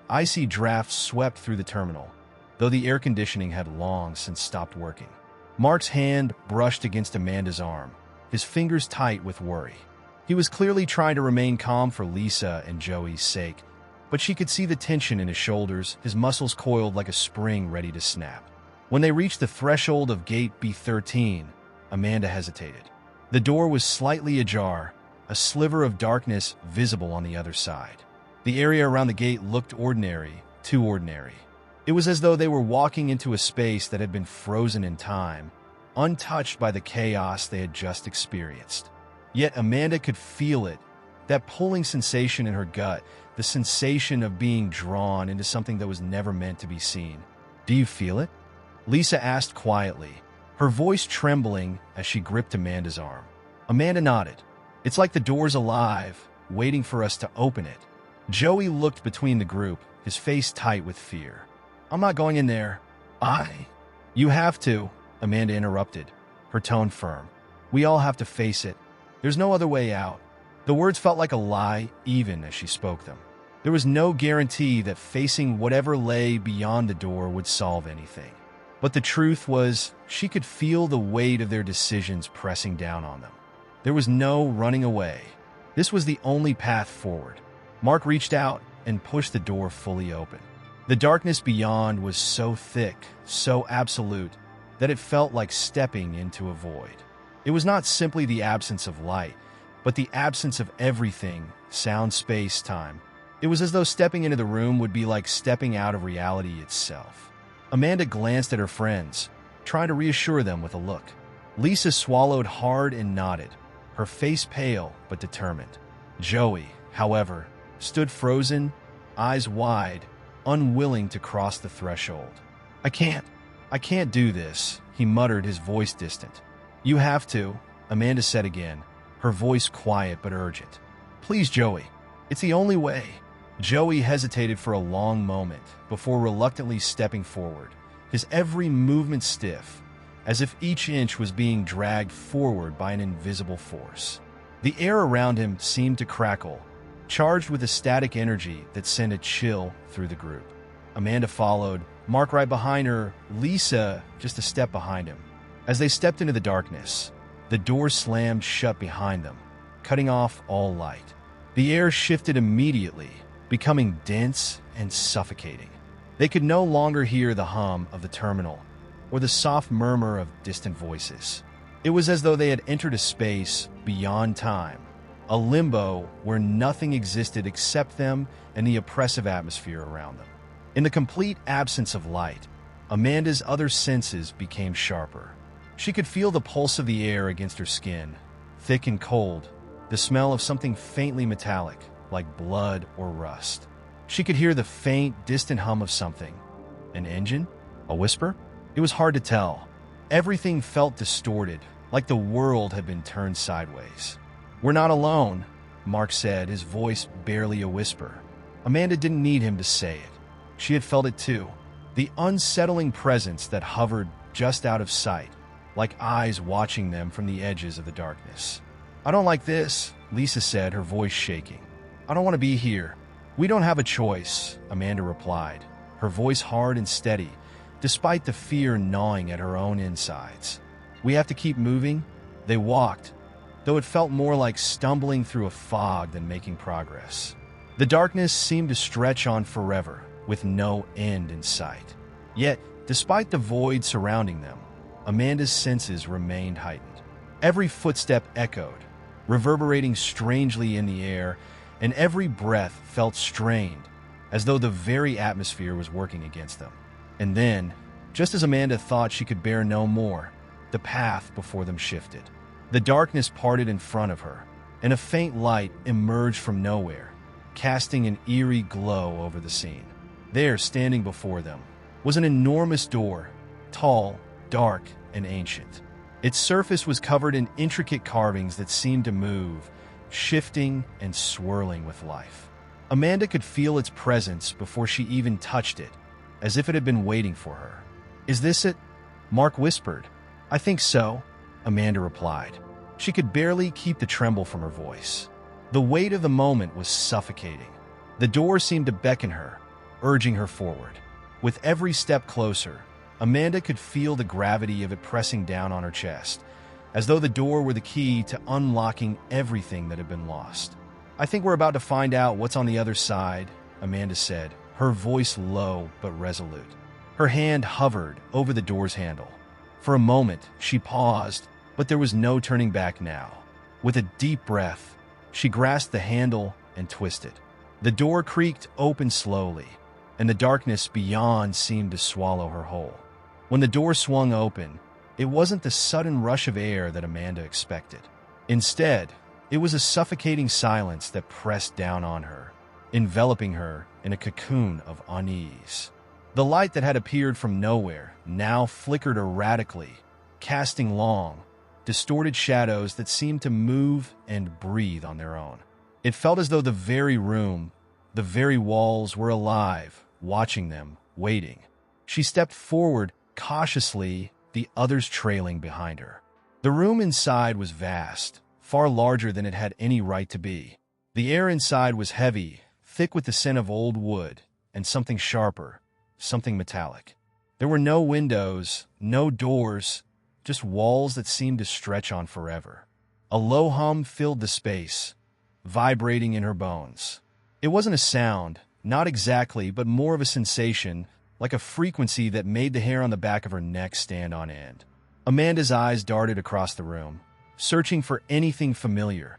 icy draft swept through the terminal, though the air conditioning had long since stopped working. Mark's hand brushed against Amanda's arm, his fingers tight with worry. He was clearly trying to remain calm for Lisa and Joey's sake, but she could see the tension in his shoulders, his muscles coiled like a spring ready to snap. When they reached the threshold of Gate B13, Amanda hesitated. The door was slightly ajar, a sliver of darkness visible on the other side. The area around the gate looked ordinary, too ordinary. It was as though they were walking into a space that had been frozen in time, untouched by the chaos they had just experienced. Yet Amanda could feel it, that pulling sensation in her gut, the sensation of being drawn into something that was never meant to be seen. "Do you feel it?" Lisa asked quietly, her voice trembling as she gripped Amanda's arm. Amanda nodded. "It's like the door's alive, waiting for us to open it." Joey looked between the group, his face tight with fear. "I'm not going in there." "You have to," Amanda interrupted, her tone firm. "We all have to face it. There's no other way out." The words felt like a lie even as she spoke them. There was no guarantee that facing whatever lay beyond the door would solve anything. But the truth was, she could feel the weight of their decisions pressing down on them. There was no running away. This was the only path forward. Mark reached out and pushed the door fully open. The darkness beyond was so thick, so absolute, that it felt like stepping into a void. It was not simply the absence of light, but the absence of everything, sound, space, time. It was as though stepping into the room would be like stepping out of reality itself. Amanda glanced at her friends, trying to reassure them with a look. Lisa swallowed hard and nodded, her face pale but determined. Joey, however, stood frozen, eyes wide, unwilling to cross the threshold. I can't do this," he muttered, his voice distant. "You have to," Amanda said again, her voice quiet but urgent. "Please, Joey, it's the only way." Joey hesitated for a long moment before reluctantly stepping forward, his every movement stiff, as if each inch was being dragged forward by an invisible force. The air around him seemed to crackle, charged with a static energy that sent a chill through the group. Amanda followed, Mark right behind her, Lisa just a step behind him. As they stepped into the darkness, the door slammed shut behind them, cutting off all light. The air shifted immediately, becoming dense and suffocating. They could no longer hear the hum of the terminal or the soft murmur of distant voices. It was as though they had entered a space beyond time, a limbo where nothing existed except them and the oppressive atmosphere around them. In the complete absence of light, Amanda's other senses became sharper. She could feel the pulse of the air against her skin, thick and cold, the smell of something faintly metallic, like blood or rust. She could hear the faint, distant hum of something. An engine? A whisper? It was hard to tell. Everything felt distorted, like the world had been turned sideways. "We're not alone," Mark said, his voice barely a whisper. Amanda didn't need him to say it. She had felt it too. The unsettling presence that hovered just out of sight, like eyes watching them from the edges of the darkness. "I don't like this," Lisa said, her voice shaking. "I don't want to be here." "We don't have a choice," Amanda replied, her voice hard and steady, despite the fear gnawing at her own insides. "We have to keep moving." They walked, though it felt more like stumbling through a fog than making progress. The darkness seemed to stretch on forever, with no end in sight. Yet, despite the void surrounding them, Amanda's senses remained heightened. Every footstep echoed, reverberating strangely in the air, and every breath felt strained, as though the very atmosphere was working against them. And then, just as Amanda thought she could bear no more, the path before them shifted. The darkness parted in front of her, and a faint light emerged from nowhere, casting an eerie glow over the scene. There, standing before them, was an enormous door, tall, dark, and ancient. Its surface was covered in intricate carvings that seemed to move, shifting and swirling with life. Amanda could feel its presence before she even touched it, as if it had been waiting for her. "Is this it?" Mark whispered. "I think so," Amanda replied. She could barely keep the tremble from her voice. The weight of the moment was suffocating. The door seemed to beckon her, urging her forward. With every step closer, Amanda could feel the gravity of it pressing down on her chest, as though the door were the key to unlocking everything that had been lost. "I think we're about to find out what's on the other side," Amanda said, her voice low but resolute. Her hand hovered over the door's handle. For a moment, she paused, but there was no turning back now. With a deep breath, she grasped the handle and twisted. The door creaked open slowly, and the darkness beyond seemed to swallow her whole. When the door swung open, it wasn't the sudden rush of air that Amanda expected. Instead, it was a suffocating silence that pressed down on her, enveloping her in a cocoon of unease. The light that had appeared from nowhere now flickered erratically, casting long, distorted shadows that seemed to move and breathe on their own. It felt as though the very room, the very walls were alive, watching them, waiting. She stepped forward cautiously, the others trailing behind her. The room inside was vast, far larger than it had any right to be. The air inside was heavy, thick with the scent of old wood, and something sharper, something metallic. There were no windows, no doors, just walls that seemed to stretch on forever. A low hum filled the space, vibrating in her bones. It wasn't a sound, not exactly, but more of a sensation, like a frequency that made the hair on the back of her neck stand on end. Amanda's eyes darted across the room, searching for anything familiar,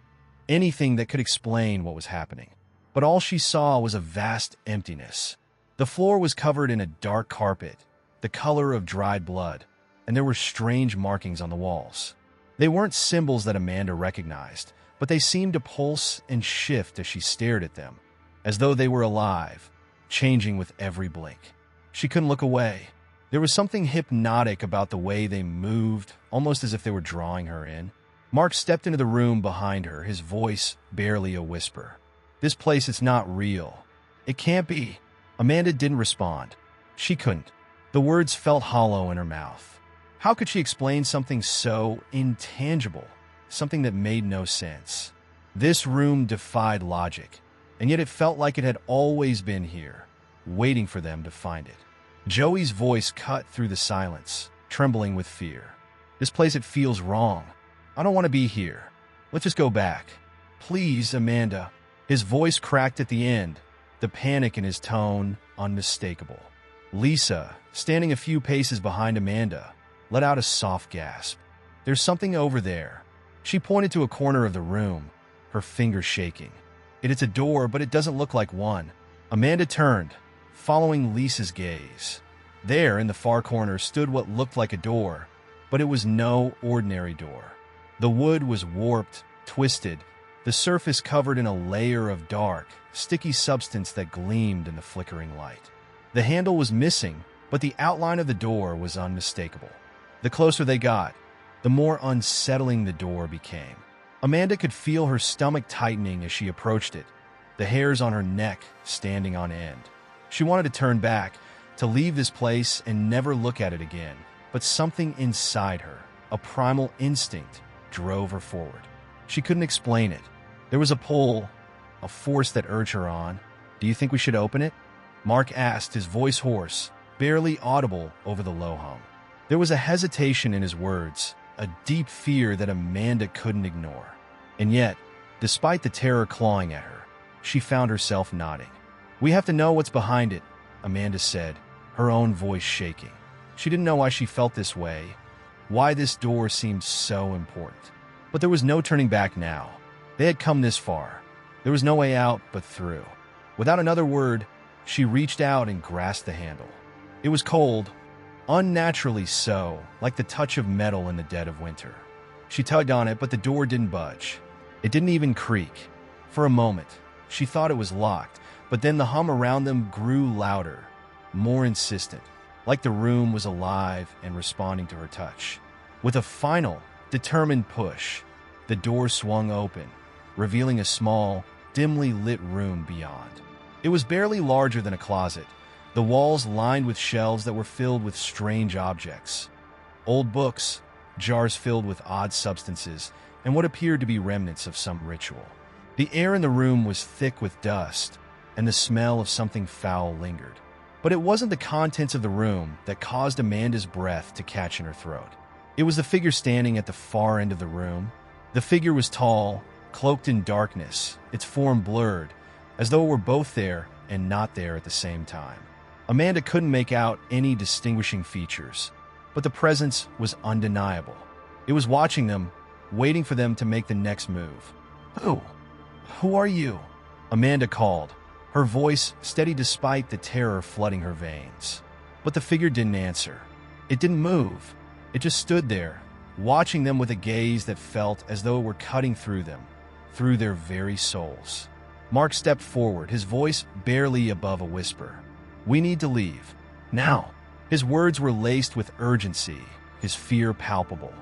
anything that could explain what was happening. But all she saw was a vast emptiness. The floor was covered in a dark carpet, the color of dried blood, and there were strange markings on the walls. They weren't symbols that Amanda recognized, but they seemed to pulse and shift as she stared at them, as though they were alive, changing with every blink. She couldn't look away. There was something hypnotic about the way they moved, almost as if they were drawing her in. Mark stepped into the room behind her, his voice barely a whisper. "This place is not real. It can't be." Amanda didn't respond. She couldn't. The words felt hollow in her mouth. How could she explain something so intangible, something that made no sense? This room defied logic, and yet it felt like it had always been here, waiting for them to find it. Joey's voice cut through the silence, trembling with fear. "This place, it feels wrong. I don't want to be here. Let's just go back. Please, Amanda." His voice cracked at the end, the panic in his tone unmistakable. Lisa, standing a few paces behind Amanda, let out a soft gasp. "There's something over there." She pointed to a corner of the room, her fingers shaking. "It's a door, but it doesn't look like one." Amanda turned, following Lisa's gaze. There, in the far corner, stood what looked like a door, but it was no ordinary door. The wood was warped, twisted, the surface covered in a layer of dark, sticky substance that gleamed in the flickering light. The handle was missing, but the outline of the door was unmistakable. The closer they got, the more unsettling the door became. Amanda could feel her stomach tightening as she approached it, the hairs on her neck standing on end. She wanted to turn back, to leave this place and never look at it again, but something inside her, a primal instinct, drove her forward. She couldn't explain it. There was a pull, a force that urged her on. "Do you think we should open it?" Mark asked, his voice hoarse, barely audible over the low hum. There was a hesitation in his words, a deep fear that Amanda couldn't ignore. And yet, despite the terror clawing at her, she found herself nodding. "We have to know what's behind it," Amanda said, her own voice shaking. She didn't know why she felt this way, why this door seemed so important. But there was no turning back now. They had come this far. There was no way out but through. Without another word, she reached out and grasped the handle. It was cold, unnaturally so, like the touch of metal in the dead of winter. She tugged on it, but the door didn't budge. It didn't even creak. For a moment, she thought it was locked, but then the hum around them grew louder, more insistent, like the room was alive and responding to her touch. With a final, determined push, the door swung open, revealing a small, dimly lit room beyond. It was barely larger than a closet, the walls lined with shelves that were filled with strange objects. Old books, jars filled with odd substances, and what appeared to be remnants of some ritual. The air in the room was thick with dust, and the smell of something foul lingered. But it wasn't the contents of the room that caused Amanda's breath to catch in her throat. It was the figure standing at the far end of the room. The figure was tall, cloaked in darkness, its form blurred, as though it were both there and not there at the same time. Amanda couldn't make out any distinguishing features, but the presence was undeniable. It was watching them, waiting for them to make the next move. Who are you?" Amanda called, her voice steady despite the terror flooding her veins. But the figure didn't answer. It didn't move. It just stood there, watching them with a gaze that felt as though it were cutting through them, through their very souls. Mark stepped forward, his voice barely above a whisper. "We need to leave. Now." His words were laced with urgency, his fear palpable.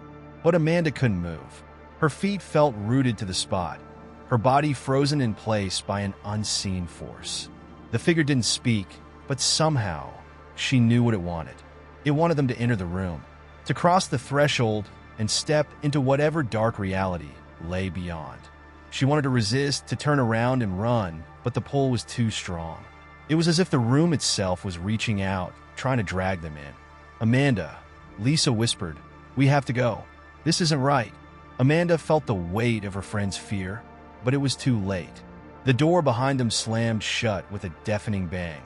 But Amanda couldn't move. Her feet felt rooted to the spot, her body frozen in place by an unseen force. The figure didn't speak, but somehow she knew what it wanted. It wanted them to enter the room, to cross the threshold and step into whatever dark reality lay beyond. She wanted to resist, to turn around and run, but the pull was too strong. It was as if the room itself was reaching out, trying to drag them in. "Amanda," Lisa whispered, "we have to go. This isn't right." Amanda felt the weight of her friend's fear, but it was too late. The door behind them slammed shut with a deafening bang,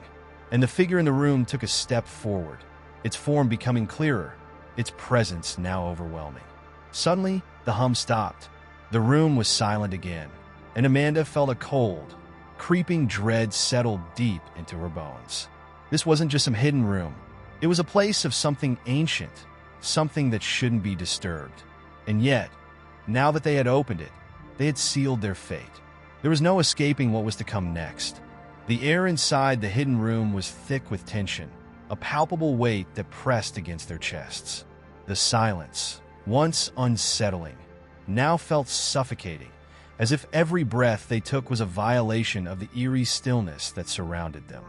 and the figure in the room took a step forward, its form becoming clearer, its presence now overwhelming. Suddenly, the hum stopped. The room was silent again, and Amanda felt a cold, creeping dread settle deep into her bones. This wasn't just some hidden room. It was a place of something ancient, something that shouldn't be disturbed. And yet, now that they had opened it, they had sealed their fate. There was no escaping what was to come next. The air inside the hidden room was thick with tension, a palpable weight that pressed against their chests. The silence, once unsettling, now felt suffocating, as if every breath they took was a violation of the eerie stillness that surrounded them.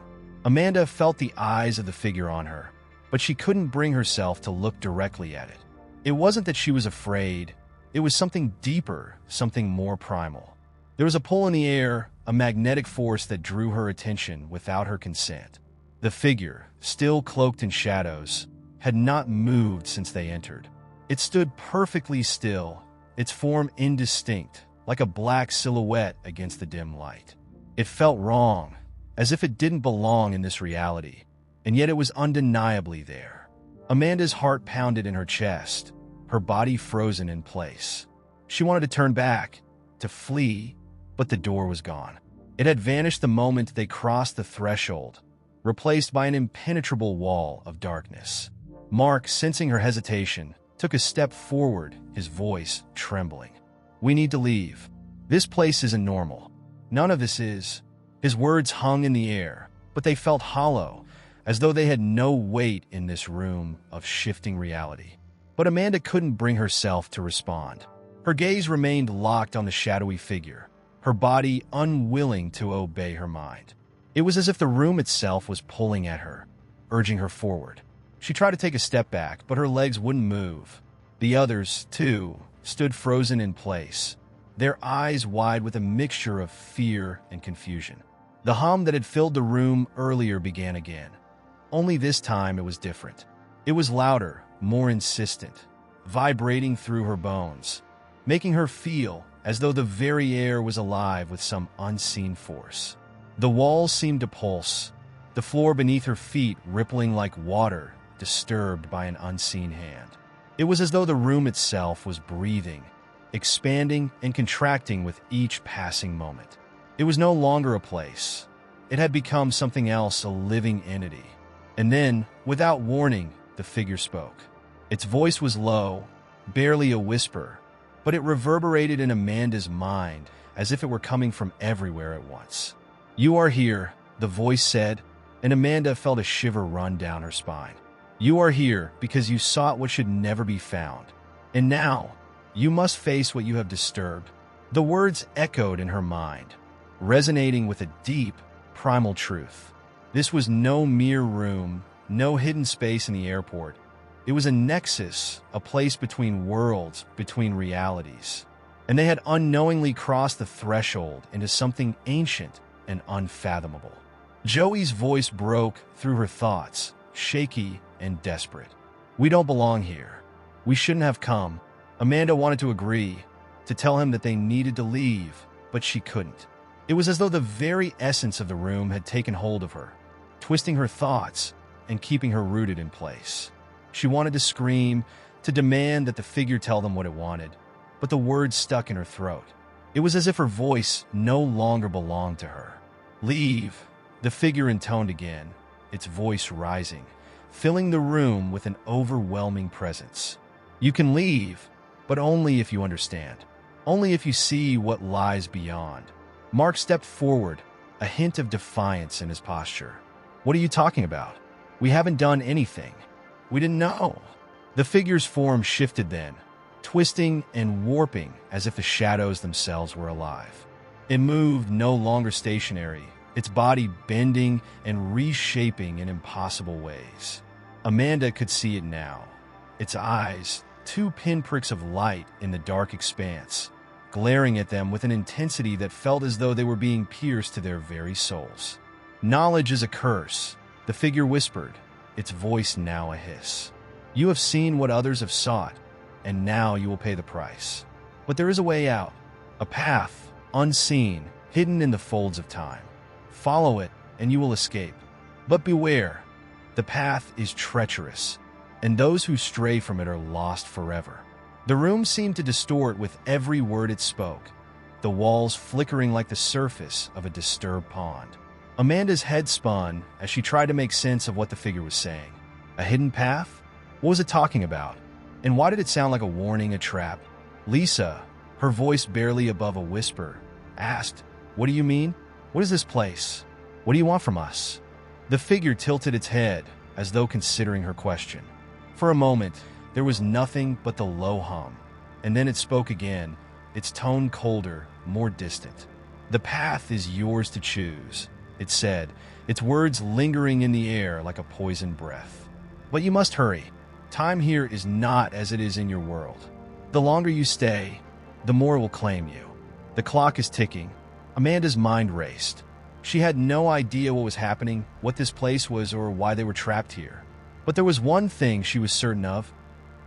Amanda felt the eyes of the figure on her, but she couldn't bring herself to look directly at it. It wasn't that she was afraid. It was something deeper, something more primal. There was a pull in the air, a magnetic force that drew her attention without her consent. The figure, still cloaked in shadows, had not moved since they entered. It stood perfectly still, its form indistinct, like a black silhouette against the dim light. It felt wrong, as if it didn't belong in this reality, and yet it was undeniably there. Amanda's heart pounded in her chest, her body frozen in place. She wanted to turn back, to flee, but the door was gone. It had vanished the moment they crossed the threshold, replaced by an impenetrable wall of darkness. Mark, sensing her hesitation, took a step forward, his voice trembling. "We need to leave. This place isn't normal. None of this is." His words hung in the air, but they felt hollow, as though they had no weight in this room of shifting reality. But Amanda couldn't bring herself to respond. Her gaze remained locked on the shadowy figure, her body unwilling to obey her mind. It was as if the room itself was pulling at her, urging her forward. She tried to take a step back, but her legs wouldn't move. The others, too, stood frozen in place, their eyes wide with a mixture of fear and confusion. The hum that had filled the room earlier began again. Only this time it was different. It was louder, more insistent, vibrating through her bones, making her feel as though the very air was alive with some unseen force. The walls seemed to pulse, the floor beneath her feet rippling like water disturbed by an unseen hand. It was as though the room itself was breathing, expanding and contracting with each passing moment. It was no longer a place. It had become something else, a living entity. And then, without warning, the figure spoke. Its voice was low, barely a whisper, but it reverberated in Amanda's mind as if it were coming from everywhere at once. "You are here," the voice said, and Amanda felt a shiver run down her spine. "You are here because you sought what should never be found. And now, you must face what you have disturbed." The words echoed in her mind, resonating with a deep, primal truth. This was no mere room, no hidden space in the airport. It was a nexus, a place between worlds, between realities. And they had unknowingly crossed the threshold into something ancient and unfathomable. Joey's voice broke through her thoughts, shaky and desperate. "We don't belong here. We shouldn't have come." Amanda wanted to agree, to tell him that they needed to leave, but she couldn't. It was as though the very essence of the room had taken hold of her, twisting her thoughts and keeping her rooted in place. She wanted to scream, to demand that the figure tell them what it wanted, but the words stuck in her throat. It was as if her voice no longer belonged to her. "Leave," the figure intoned again, its voice rising, filling the room with an overwhelming presence. "You can leave, but only if you understand. Only if you see what lies beyond." Mark stepped forward, a hint of defiance in his posture. "What are you talking about? We haven't done anything. We didn't know." The figure's form shifted then, twisting and warping as if the shadows themselves were alive. It moved no longer stationary, its body bending and reshaping in impossible ways. Amanda could see it now. Its eyes, two pinpricks of light in the dark expanse, glaring at them with an intensity that felt as though they were being pierced to their very souls. "Knowledge is a curse," the figure whispered, its voice now a hiss. "You have seen what others have sought, and now you will pay the price. But there is a way out, a path, unseen, hidden in the folds of time. Follow it, and you will escape. But beware, the path is treacherous, and those who stray from it are lost forever." The room seemed to distort with every word it spoke, the walls flickering like the surface of a disturbed pond. Amanda's head spun as she tried to make sense of what the figure was saying. A hidden path? What was it talking about? And why did it sound like a warning, a trap? Lisa, her voice barely above a whisper, asked, "What do you mean? What is this place? What do you want from us?" The figure tilted its head, as though considering her question. For a moment, there was nothing but the low hum, and then it spoke again, its tone colder, more distant. "The path is yours to choose," it said, its words lingering in the air like a poisoned breath. "But you must hurry. Time here is not as it is in your world. The longer you stay, the more it will claim you." The clock is ticking. Amanda's mind raced. She had no idea what was happening, what this place was, or why they were trapped here. But there was one thing she was certain of.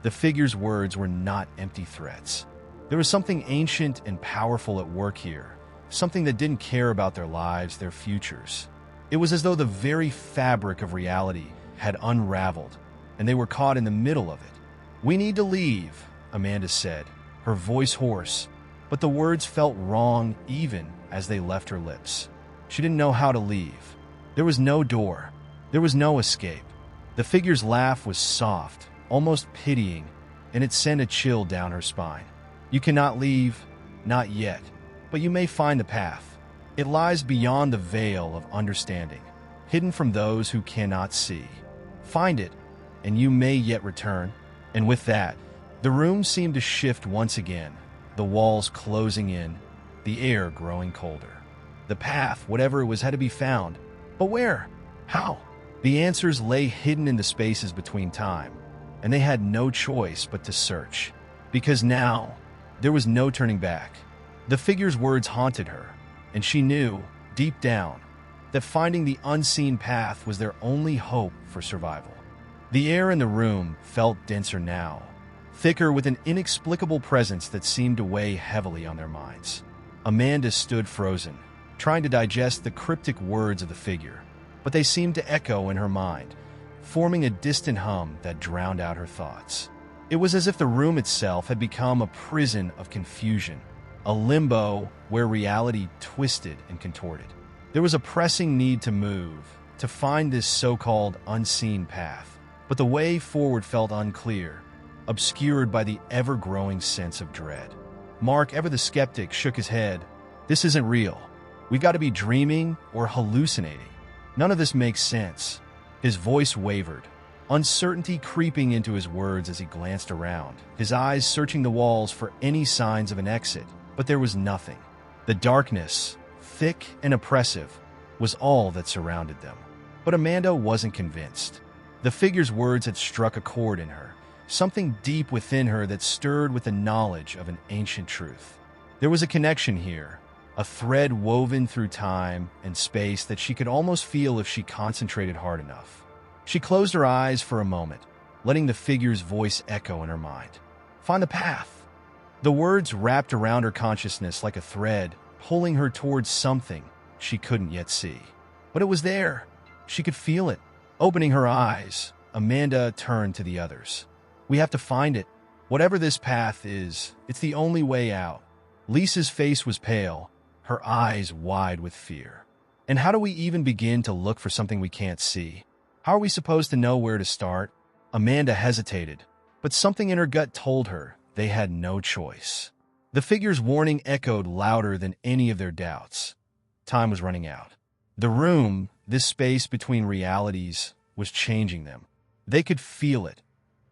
The figure's words were not empty threats. There was something ancient and powerful at work here, something that didn't care about their lives, their futures. It was as though the very fabric of reality had unraveled, and they were caught in the middle of it. "We need to leave," Amanda said, her voice hoarse, but the words felt wrong even as they left her lips. She didn't know how to leave. There was no door. There was no escape. The figure's laugh was soft, almost pitying, and it sent a chill down her spine. "You cannot leave, not yet, but you may find the path. It lies beyond the veil of understanding, hidden from those who cannot see. Find it, and you may yet return." And with that, the room seemed to shift once again, the walls closing in, the air growing colder. The path, whatever it was, had to be found. But where? How? The answers lay hidden in the spaces between time, and they had no choice but to search. Because now, there was no turning back. The figure's words haunted her, and she knew, deep down, that finding the unseen path was their only hope for survival. The air in the room felt denser now, thicker with an inexplicable presence that seemed to weigh heavily on their minds. Amanda stood frozen, trying to digest the cryptic words of the figure, but they seemed to echo in her mind, forming a distant hum that drowned out her thoughts. It was as if the room itself had become a prison of confusion, a limbo where reality twisted and contorted. There was a pressing need to move, to find this so-called unseen path, but the way forward felt unclear, obscured by the ever-growing sense of dread. Mark, ever the skeptic, shook his head. "This isn't real. We got to be dreaming or hallucinating. None of this makes sense." His voice wavered, uncertainty creeping into his words as he glanced around, his eyes searching the walls for any signs of an exit, but there was nothing. The darkness, thick and oppressive, was all that surrounded them. But Amanda wasn't convinced. The figure's words had struck a chord in her, something deep within her that stirred with the knowledge of an ancient truth. There was a connection here, a thread woven through time and space that she could almost feel if she concentrated hard enough. She closed her eyes for a moment, letting the figure's voice echo in her mind. "Find the path." The words wrapped around her consciousness like a thread, pulling her towards something she couldn't yet see. But it was there. She could feel it. Opening her eyes, Amanda turned to the others. "We have to find it. Whatever this path is, it's the only way out." Lisa's face was pale, her eyes wide with fear. "And how do we even begin to look for something we can't see? How are we supposed to know where to start?" Amanda hesitated, but something in her gut told her they had no choice. The figure's warning echoed louder than any of their doubts. Time was running out. The room, this space between realities, was changing them. They could feel it.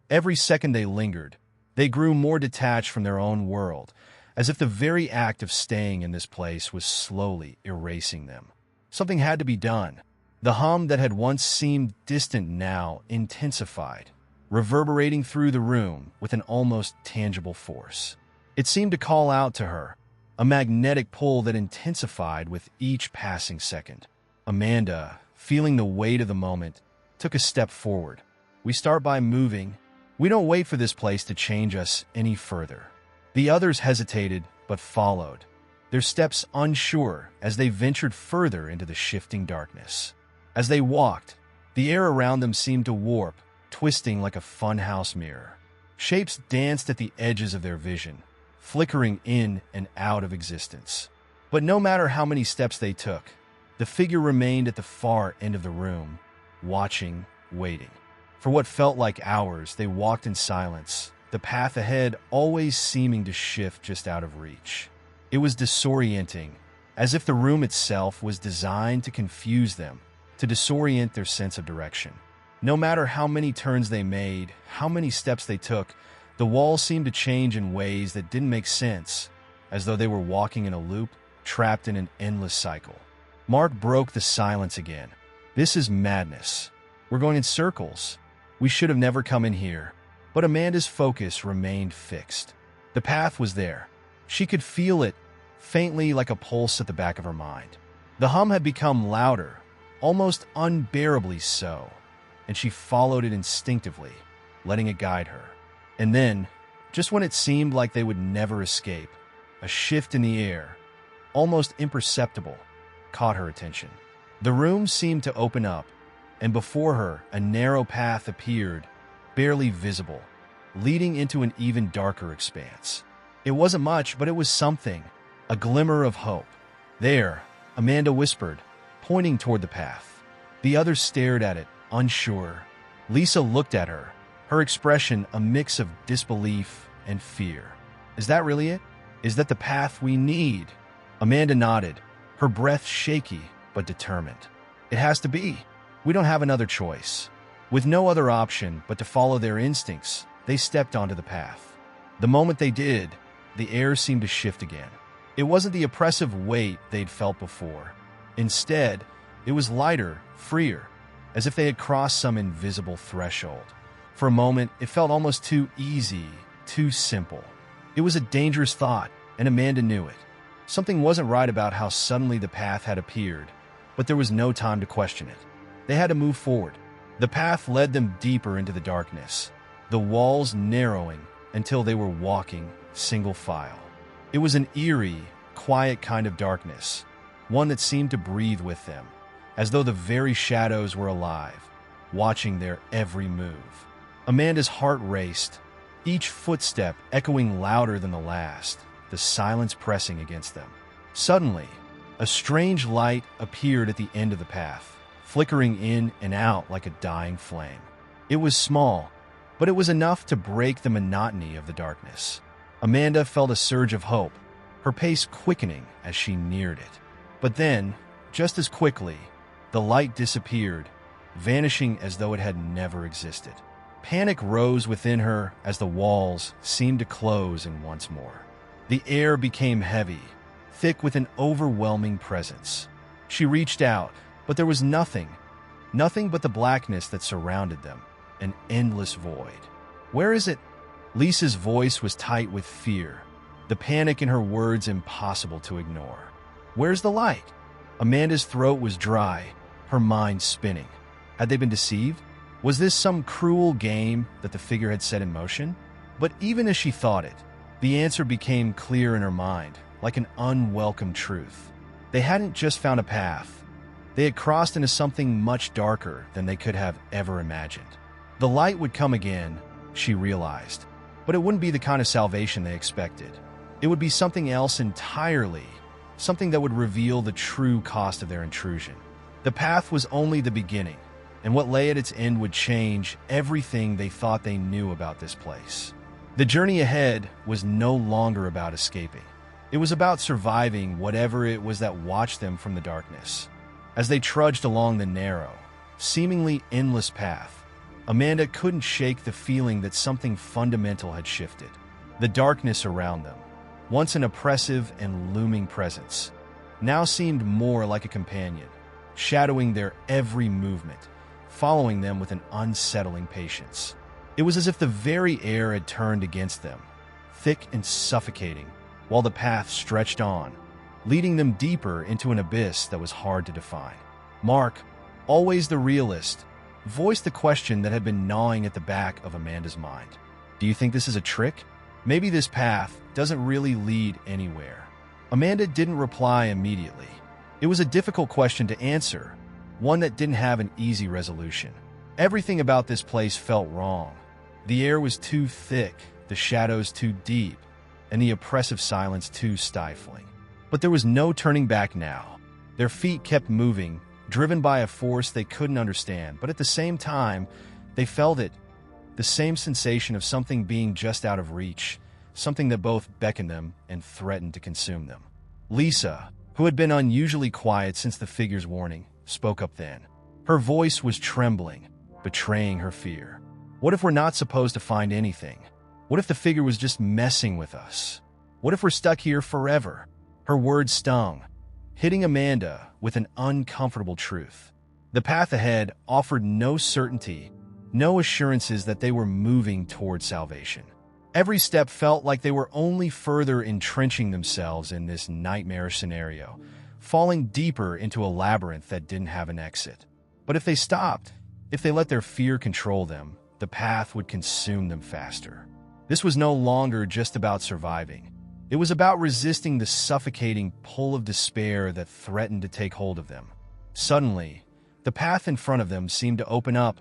Every second they lingered, they grew more detached from their own world, as if the very act of staying in this place was slowly erasing them. Something had to be done. The hum that had once seemed distant now intensified, reverberating through the room with an almost tangible force. It seemed to call out to her, a magnetic pull that intensified with each passing second. Amanda, feeling the weight of the moment, took a step forward. "We start by moving. We don't wait for this place to change us any further." The others hesitated, but followed, their steps unsure as they ventured further into the shifting darkness. As they walked, the air around them seemed to warp, twisting like a funhouse mirror. Shapes danced at the edges of their vision, flickering in and out of existence. But no matter how many steps they took, the figure remained at the far end of the room, watching, waiting. For what felt like hours, they walked in silence, the path ahead always seeming to shift just out of reach. It was disorienting, as if the room itself was designed to confuse them, to disorient their sense of direction. No matter how many turns they made, how many steps they took, the walls seemed to change in ways that didn't make sense, as though they were walking in a loop, trapped in an endless cycle. Mark broke the silence again. "This is madness. We're going in circles. We should have never come in here." But Amanda's focus remained fixed. The path was there. She could feel it, faintly like a pulse at the back of her mind. The hum had become louder, almost unbearably so, and she followed it instinctively, letting it guide her. And then, just when it seemed like they would never escape, a shift in the air, almost imperceptible, caught her attention. The room seemed to open up, and before her, a narrow path appeared, barely visible, leading into an even darker expanse. It wasn't much, but it was something, a glimmer of hope. "There," Amanda whispered, pointing toward the path. The others stared at it, unsure. Lisa looked at her, her expression a mix of disbelief and fear. "Is that really it? Is that the path we need?" Amanda nodded, her breath shaky but determined. "It has to be. We don't have another choice." With no other option but to follow their instincts, they stepped onto the path. The moment they did, the air seemed to shift again. It wasn't the oppressive weight they'd felt before. Instead, it was lighter, freer, as if they had crossed some invisible threshold. For a moment, it felt almost too easy, too simple. It was a dangerous thought, and Amanda knew it. Something wasn't right about how suddenly the path had appeared, but there was no time to question it. They had to move forward. The path led them deeper into the darkness, the walls narrowing until they were walking single file. It was an eerie, quiet kind of darkness, one that seemed to breathe with them, as though the very shadows were alive, watching their every move. Amanda's heart raced, each footstep echoing louder than the last, the silence pressing against them. Suddenly, a strange light appeared at the end of the path, flickering in and out like a dying flame. It was small, but it was enough to break the monotony of the darkness. Amanda felt a surge of hope, her pace quickening as she neared it. But then, just as quickly, the light disappeared, vanishing as though it had never existed. Panic rose within her as the walls seemed to close in once more. The air became heavy, thick with an overwhelming presence. She reached out, but there was nothing but the blackness that surrounded them, an endless void. "Where is it?" Lisa's voice was tight with fear, the panic in her words impossible to ignore. "Where's the light?" Amanda's throat was dry, her mind spinning. Had they been deceived? Was this some cruel game that the figure had set in motion? But even as she thought it, the answer became clear in her mind, like an unwelcome truth. They hadn't just found a path. They had crossed into something much darker than they could have ever imagined. The light would come again, she realized, but it wouldn't be the kind of salvation they expected. It would be something else entirely, something that would reveal the true cost of their intrusion. The path was only the beginning, and what lay at its end would change everything they thought they knew about this place. The journey ahead was no longer about escaping. It was about surviving whatever it was that watched them from the darkness. As they trudged along the narrow, seemingly endless path, Amanda couldn't shake the feeling that something fundamental had shifted. The darkness around them, once an oppressive and looming presence, now seemed more like a companion, shadowing their every movement, following them with an unsettling patience. It was as if the very air had turned against them, thick and suffocating, while the path stretched on, leading them deeper into an abyss that was hard to define. Mark, always the realist, voiced the question that had been gnawing at the back of Amanda's mind. "Do you think this is a trick? Maybe this path doesn't really lead anywhere." Amanda didn't reply immediately. It was a difficult question to answer, one that didn't have an easy resolution. Everything about this place felt wrong. The air was too thick, the shadows too deep, and the oppressive silence too stifling. But there was no turning back now. Their feet kept moving, driven by a force they couldn't understand, but at the same time, they felt it, the same sensation of something being just out of reach, something that both beckoned them and threatened to consume them. Lisa, who had been unusually quiet since the figure's warning, spoke up then. Her voice was trembling, betraying her fear. "What if we're not supposed to find anything? What if the figure was just messing with us? What if we're stuck here forever?" Her words stung, hitting Amanda with an uncomfortable truth. The path ahead offered no certainty, no assurances that they were moving toward salvation. Every step felt like they were only further entrenching themselves in this nightmarish scenario, falling deeper into a labyrinth that didn't have an exit. But if they stopped, if they let their fear control them, the path would consume them faster. This was no longer just about surviving. It was about resisting the suffocating pull of despair that threatened to take hold of them. Suddenly, the path in front of them seemed to open up,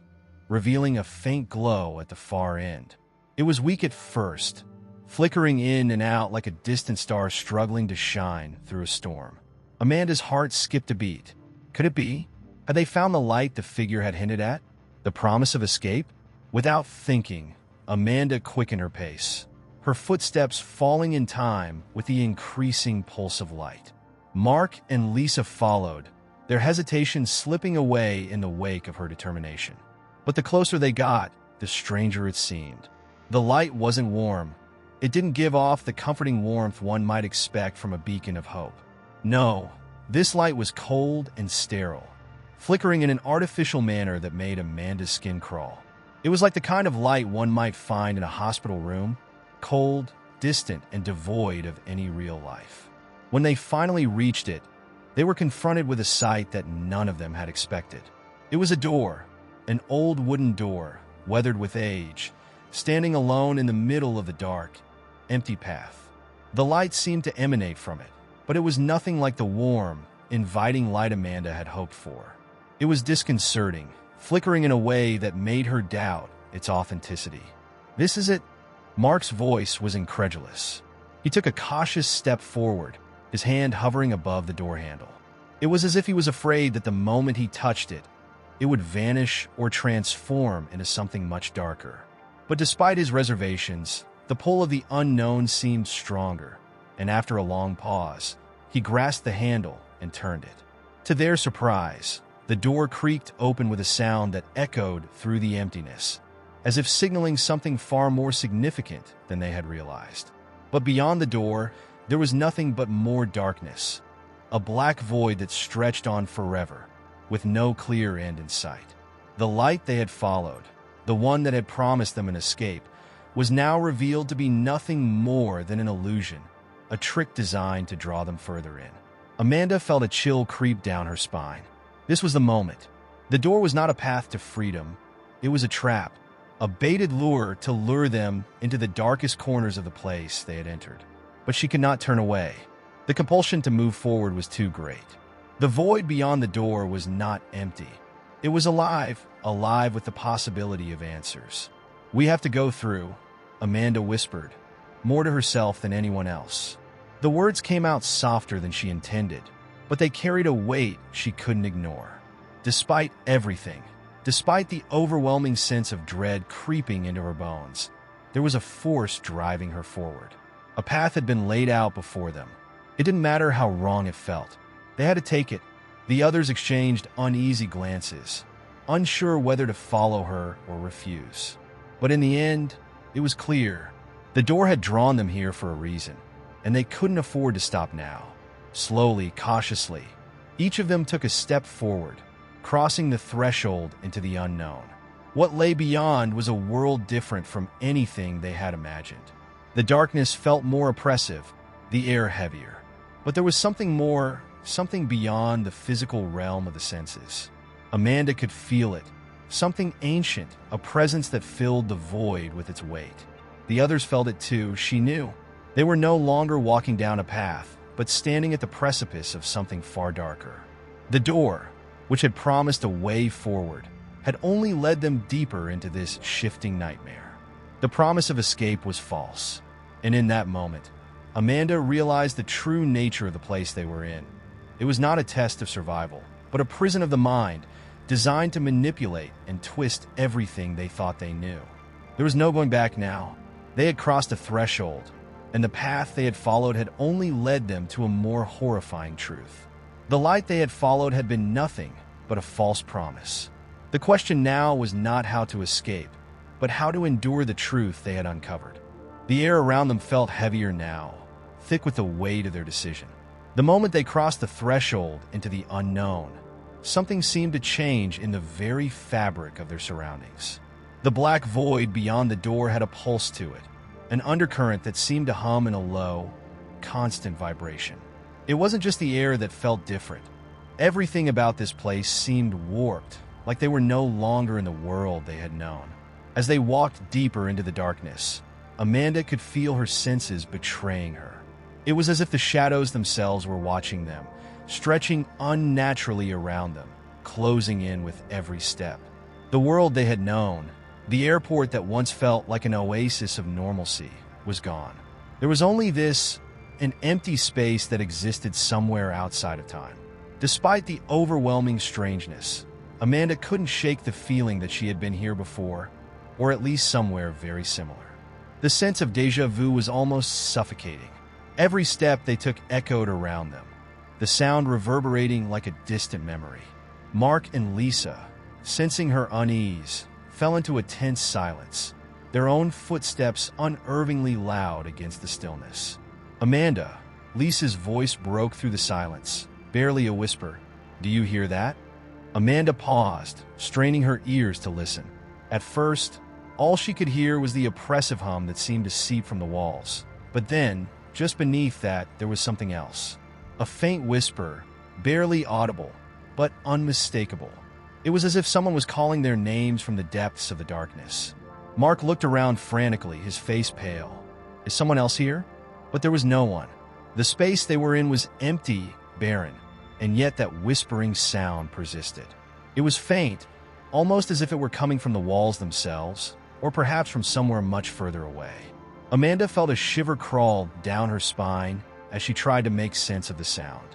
revealing a faint glow at the far end. It was weak at first, flickering in and out like a distant star struggling to shine through a storm. Amanda's heart skipped a beat. Could it be? Had they found the light the figure had hinted at? The promise of escape? Without thinking, Amanda quickened her pace, her footsteps falling in time with the increasing pulse of light. Mark and Lisa followed, their hesitation slipping away in the wake of her determination. But the closer they got, the stranger it seemed. The light wasn't warm. It didn't give off the comforting warmth one might expect from a beacon of hope. No, this light was cold and sterile, flickering in an artificial manner that made Amanda's skin crawl. It was like the kind of light one might find in a hospital room, cold, distant, and devoid of any real life. When they finally reached it, they were confronted with a sight that none of them had expected. It was a door, an old wooden door, weathered with age, standing alone in the middle of the dark, empty path. The light seemed to emanate from it, but it was nothing like the warm, inviting light Amanda had hoped for. It was disconcerting, flickering in a way that made her doubt its authenticity. "This is it?" Mark's voice was incredulous. He took a cautious step forward, his hand hovering above the door handle. It was as if he was afraid that the moment he touched it, it would vanish or transform into something much darker. But despite his reservations, the pull of the unknown seemed stronger, and after a long pause, he grasped the handle and turned it. To their surprise, the door creaked open with a sound that echoed through the emptiness, as if signaling something far more significant than they had realized. But beyond the door, there was nothing but more darkness, a black void that stretched on forever, with no clear end in sight. The light they had followed, the one that had promised them an escape, was now revealed to be nothing more than an illusion, a trick designed to draw them further in. Amanda felt a chill creep down her spine. This was the moment. The door was not a path to freedom. It was a trap, a baited lure to lure them into the darkest corners of the place they had entered. But she could not turn away. The compulsion to move forward was too great. The void beyond the door was not empty. It was alive with the possibility of answers. "We have to go through," Amanda whispered, more to herself than anyone else. The words came out softer than she intended, but they carried a weight she couldn't ignore. Despite everything, despite the overwhelming sense of dread creeping into her bones, there was a force driving her forward. A path had been laid out before them. It didn't matter how wrong it felt. They had to take it. The others exchanged uneasy glances, unsure whether to follow her or refuse. But in the end, it was clear. The door had drawn them here for a reason, and they couldn't afford to stop now. Slowly, cautiously, each of them took a step forward, crossing the threshold into the unknown. What lay beyond was a world different from anything they had imagined. The darkness felt more oppressive, the air heavier. But there was something more, something beyond the physical realm of the senses. Amanda could feel it, something ancient, a presence that filled the void with its weight. The others felt it too, she knew. They were no longer walking down a path, but standing at the precipice of something far darker. The door, which had promised a way forward, had only led them deeper into this shifting nightmare. The promise of escape was false, and in that moment, Amanda realized the true nature of the place they were in. It was not a test of survival, but a prison of the mind, designed to manipulate and twist everything they thought they knew. There was no going back now. They had crossed a threshold, and the path they had followed had only led them to a more horrifying truth. The light they had followed had been nothing but a false promise. The question now was not how to escape, but how to endure the truth they had uncovered. The air around them felt heavier now, thick with the weight of their decision. The moment they crossed the threshold into the unknown, something seemed to change in the very fabric of their surroundings. The black void beyond the door had a pulse to it, an undercurrent that seemed to hum in a low, constant vibration. It wasn't just the air that felt different. Everything about this place seemed warped, like they were no longer in the world they had known. As they walked deeper into the darkness, Amanda could feel her senses betraying her. It was as if the shadows themselves were watching them, stretching unnaturally around them, closing in with every step. The world they had known, the airport that once felt like an oasis of normalcy, was gone. There was only an empty space that existed somewhere outside of time. Despite the overwhelming strangeness, Amanda couldn't shake the feeling that she had been here before, or at least somewhere very similar. The sense of déjà vu was almost suffocating. Every step they took echoed around them, the sound reverberating like a distant memory. Mark and Lisa, sensing her unease, fell into a tense silence, their own footsteps unnervingly loud against the stillness. Amanda, Lisa's voice broke through the silence, barely a whisper. "Do you hear that?" Amanda paused, straining her ears to listen. At first, all she could hear was the oppressive hum that seemed to seep from the walls. But then, just beneath that, there was something else. A faint whisper, barely audible, but unmistakable. It was as if someone was calling their names from the depths of the darkness. Mark looked around frantically, his face pale. Is someone else here? But there was no one. The space they were in was empty, barren, and yet that whispering sound persisted. It was faint, almost as if it were coming from the walls themselves, or perhaps from somewhere much further away. Amanda felt a shiver crawl down her spine as she tried to make sense of the sound.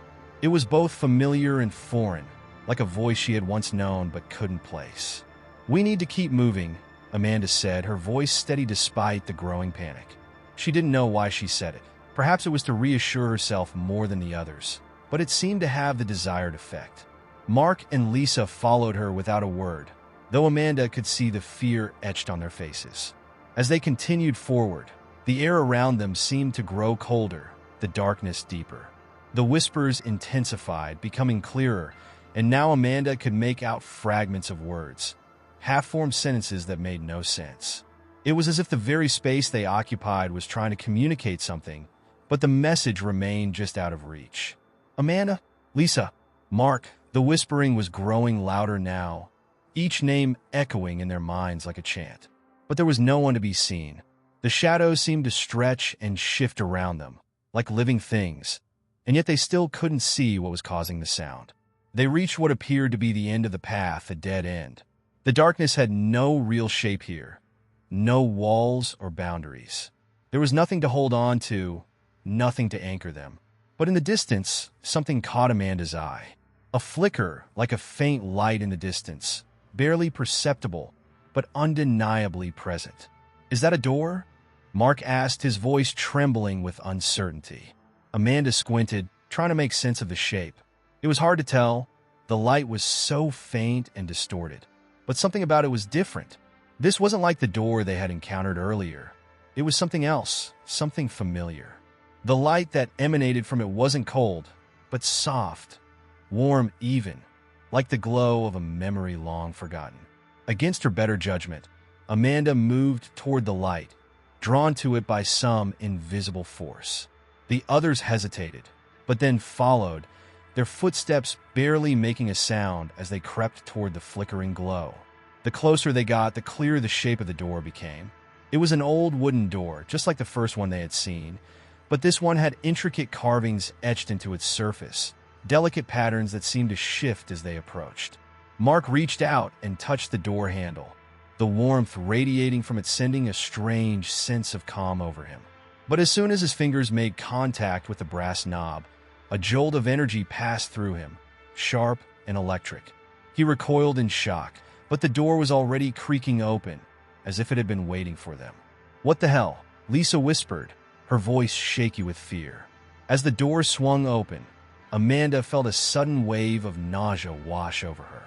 It was both familiar and foreign, like a voice she had once known but couldn't place. "We need to keep moving," Amanda said, her voice steady despite the growing panic. She didn't know why she said it. Perhaps it was to reassure herself more than the others, but it seemed to have the desired effect. Mark and Lisa followed her without a word, though Amanda could see the fear etched on their faces. As they continued forward, the air around them seemed to grow colder, the darkness deeper. The whispers intensified, becoming clearer, and now Amanda could make out fragments of words, half-formed sentences that made no sense. It was as if the very space they occupied was trying to communicate something, but the message remained just out of reach. Amanda, Lisa, Mark, the whispering was growing louder now, each name echoing in their minds like a chant. But there was no one to be seen. The shadows seemed to stretch and shift around them, like living things, and yet they still couldn't see what was causing the sound. They reached what appeared to be the end of the path, a dead end. The darkness had no real shape here, no walls or boundaries. There was nothing to hold on to, nothing to anchor them. But in the distance, something caught Amanda's eye. A flicker, like a faint light in the distance, barely perceptible, but undeniably present. "Is that a door?" Mark asked, his voice trembling with uncertainty. Amanda squinted, trying to make sense of the shape. It was hard to tell. The light was so faint and distorted, but something about it was different. This wasn't like the door they had encountered earlier. It was something else, something familiar. The light that emanated from it wasn't cold, but soft, warm even, like the glow of a memory long forgotten. Against her better judgment, Amanda moved toward the light, drawn to it by some invisible force. The others hesitated, but then followed, their footsteps barely making a sound as they crept toward the flickering glow. The closer they got, the clearer the shape of the door became. It was an old wooden door, just like the first one they had seen, but this one had intricate carvings etched into its surface, delicate patterns that seemed to shift as they approached. Mark reached out and touched the door handle, the warmth radiating from it sending a strange sense of calm over him. But as soon as his fingers made contact with the brass knob, a jolt of energy passed through him, sharp and electric. He recoiled in shock, but the door was already creaking open, as if it had been waiting for them. "What the hell?" Lisa whispered, her voice shaky with fear. As the door swung open, Amanda felt a sudden wave of nausea wash over her.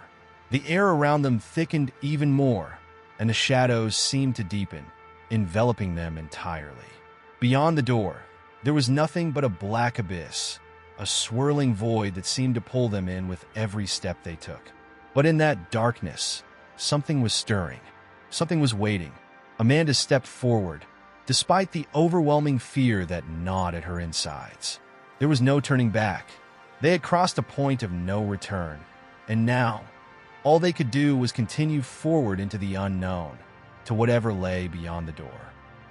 The air around them thickened even more, and the shadows seemed to deepen, enveloping them entirely. Beyond the door, there was nothing but a black abyss, a swirling void that seemed to pull them in with every step they took. But in that darkness, something was stirring. Something was waiting. Amanda stepped forward, despite the overwhelming fear that gnawed at her insides. There was no turning back. They had crossed a point of no return, and now, all they could do was continue forward into the unknown, to whatever lay beyond the door.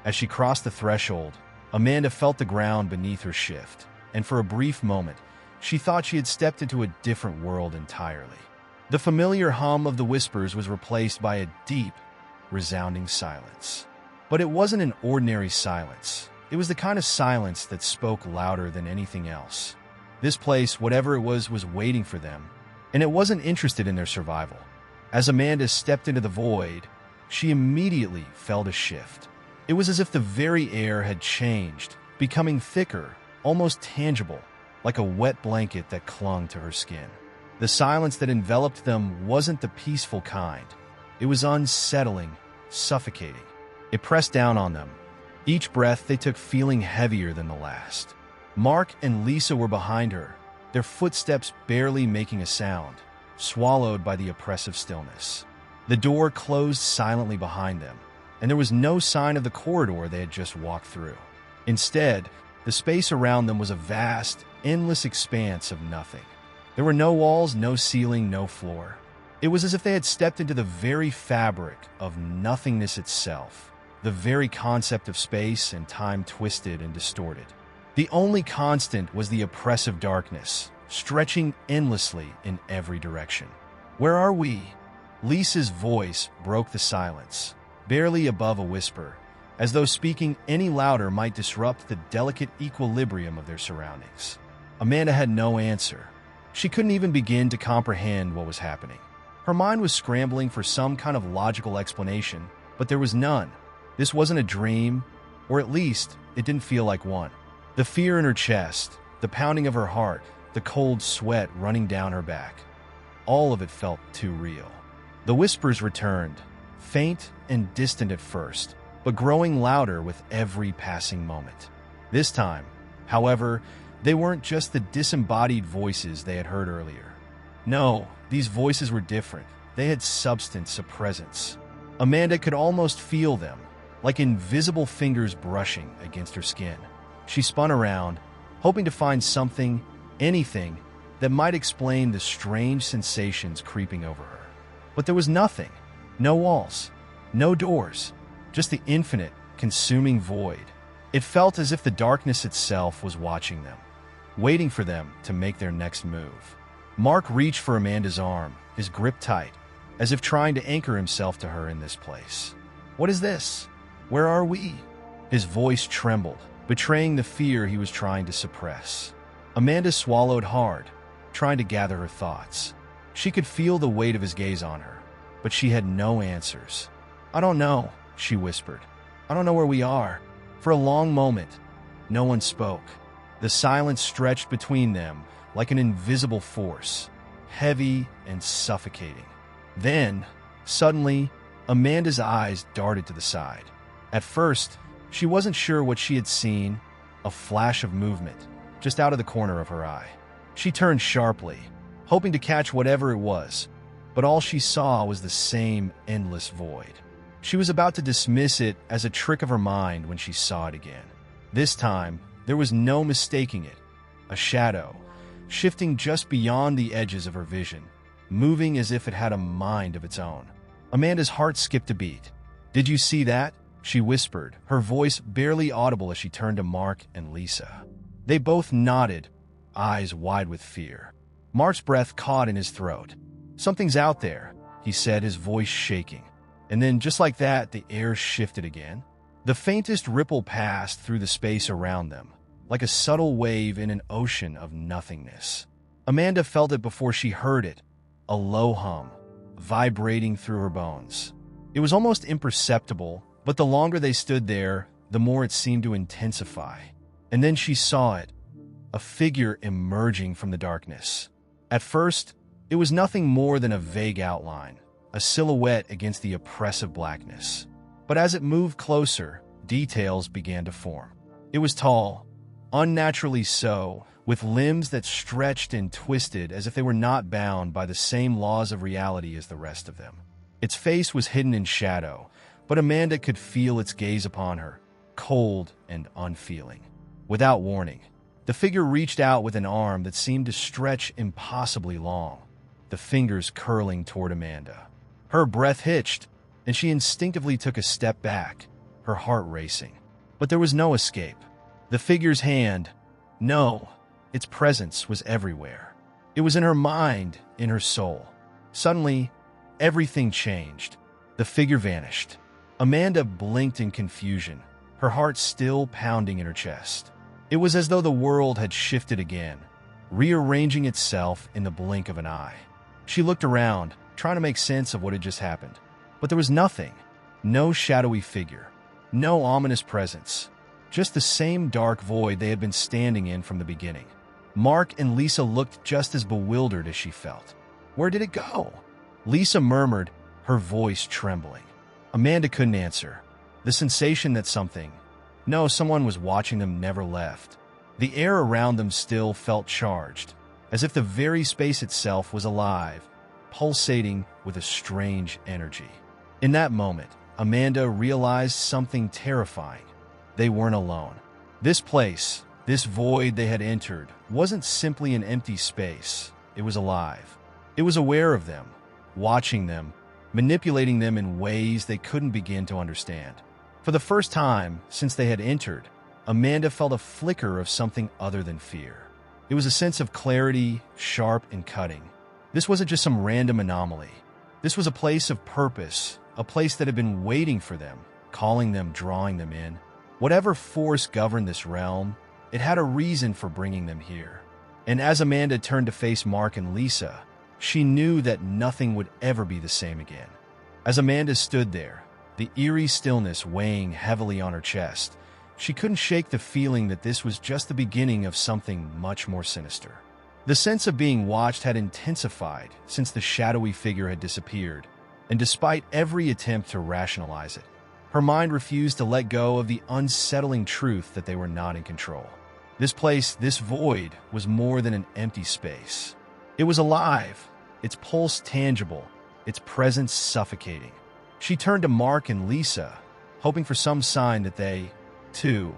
As she crossed the threshold, Amanda felt the ground beneath her shift, and for a brief moment, she thought she had stepped into a different world entirely. The familiar hum of the whispers was replaced by a deep, resounding silence. But it wasn't an ordinary silence. It was the kind of silence that spoke louder than anything else. This place, whatever it was waiting for them, and it wasn't interested in their survival. As Amanda stepped into the void, she immediately felt a shift. It was as if the very air had changed, becoming thicker, almost tangible, like a wet blanket that clung to her skin. The silence that enveloped them wasn't the peaceful kind. It was unsettling, suffocating. It pressed down on them. Each breath they took feeling heavier than the last. Mark and Lisa were behind her, their footsteps barely making a sound, swallowed by the oppressive stillness. The door closed silently behind them, and there was no sign of the corridor they had just walked through. Instead, the space around them was a vast, endless expanse of nothing. There were no walls, no ceiling, no floor. It was as if they had stepped into the very fabric of nothingness itself, the very concept of space and time twisted and distorted. The only constant was the oppressive darkness, stretching endlessly in every direction. "Where are we?" Lisa's voice broke the silence, barely above a whisper, as though speaking any louder might disrupt the delicate equilibrium of their surroundings. Amanda had no answer. She couldn't even begin to comprehend what was happening. Her mind was scrambling for some kind of logical explanation, but there was none. This wasn't a dream, or at least it didn't feel like one. The fear in her chest, the pounding of her heart, the cold sweat running down her back, all of it felt too real. The whispers returned, faint and distant at first, but growing louder with every passing moment. This time, however, they weren't just the disembodied voices they had heard earlier. No, these voices were different. They had substance, a presence. Amanda could almost feel them, like invisible fingers brushing against her skin. She spun around, hoping to find something, anything, that might explain the strange sensations creeping over her. But there was nothing. No walls, no doors, just the infinite, consuming void. It felt as if the darkness itself was watching them, waiting for them to make their next move. Mark reached for Amanda's arm, his grip tight, as if trying to anchor himself to her in this place. "What is this? Where are we?" His voice trembled, betraying the fear he was trying to suppress. Amanda swallowed hard, trying to gather her thoughts. She could feel the weight of his gaze on her, but she had no answers. "I don't know," she whispered. "I don't know where we are." For a long moment, no one spoke. The silence stretched between them like an invisible force, heavy and suffocating. Then, suddenly, Amanda's eyes darted to the side. At first, she wasn't sure what she had seen, a flash of movement, just out of the corner of her eye. She turned sharply, hoping to catch whatever it was, but all she saw was the same endless void. She was about to dismiss it as a trick of her mind when she saw it again. This time, there was no mistaking it. A shadow, shifting just beyond the edges of her vision, moving as if it had a mind of its own. Amanda's heart skipped a beat. "Did you see that?" she whispered, her voice barely audible as she turned to Mark and Lisa. They both nodded, eyes wide with fear. Mark's breath caught in his throat. "Something's out there," he said, his voice shaking. And then, just like that, the air shifted again. The faintest ripple passed through the space around them, like a subtle wave in an ocean of nothingness. Amanda felt it before she heard it, a low hum, vibrating through her bones. It was almost imperceptible, but the longer they stood there, the more it seemed to intensify. And then she saw it, a figure emerging from the darkness. At first, it was nothing more than a vague outline, a silhouette against the oppressive blackness. But as it moved closer, details began to form. It was tall, unnaturally so, with limbs that stretched and twisted as if they were not bound by the same laws of reality as the rest of them. Its face was hidden in shadow, but Amanda could feel its gaze upon her, cold and unfeeling. Without warning, the figure reached out with an arm that seemed to stretch impossibly long, the fingers curling toward Amanda. Her breath hitched, and she instinctively took a step back, her heart racing. But there was no escape. The figure's hand, no, its presence was everywhere. It was in her mind, in her soul. Suddenly, everything changed. The figure vanished. Amanda blinked in confusion, her heart still pounding in her chest. It was as though the world had shifted again, rearranging itself in the blink of an eye. She looked around, trying to make sense of what had just happened. But there was nothing. No shadowy figure. No ominous presence. Just the same dark void they had been standing in from the beginning. Mark and Lisa looked just as bewildered as she felt. Where did it go? Lisa murmured, her voice trembling. Amanda couldn't answer. The sensation that someone was watching them never left. The air around them still felt charged, as if the very space itself was alive, pulsating with a strange energy. In that moment, Amanda realized something terrifying. They weren't alone. This place, this void they had entered, wasn't simply an empty space. It was alive. It was aware of them, watching them, manipulating them in ways they couldn't begin to understand. For the first time since they had entered, Amanda felt a flicker of something other than fear. It was a sense of clarity, sharp and cutting. This wasn't just some random anomaly. This was a place of purpose, a place that had been waiting for them, calling them, drawing them in. Whatever force governed this realm, it had a reason for bringing them here. And as Amanda turned to face Mark and Lisa, she knew that nothing would ever be the same again. As Amanda stood there, the eerie stillness weighing heavily on her chest, she couldn't shake the feeling that this was just the beginning of something much more sinister. The sense of being watched had intensified since the shadowy figure had disappeared, and despite every attempt to rationalize it, her mind refused to let go of the unsettling truth that they were not in control. This place, this void, was more than an empty space. It was alive, its pulse tangible, its presence suffocating. She turned to Mark and Lisa, hoping for some sign that they, too,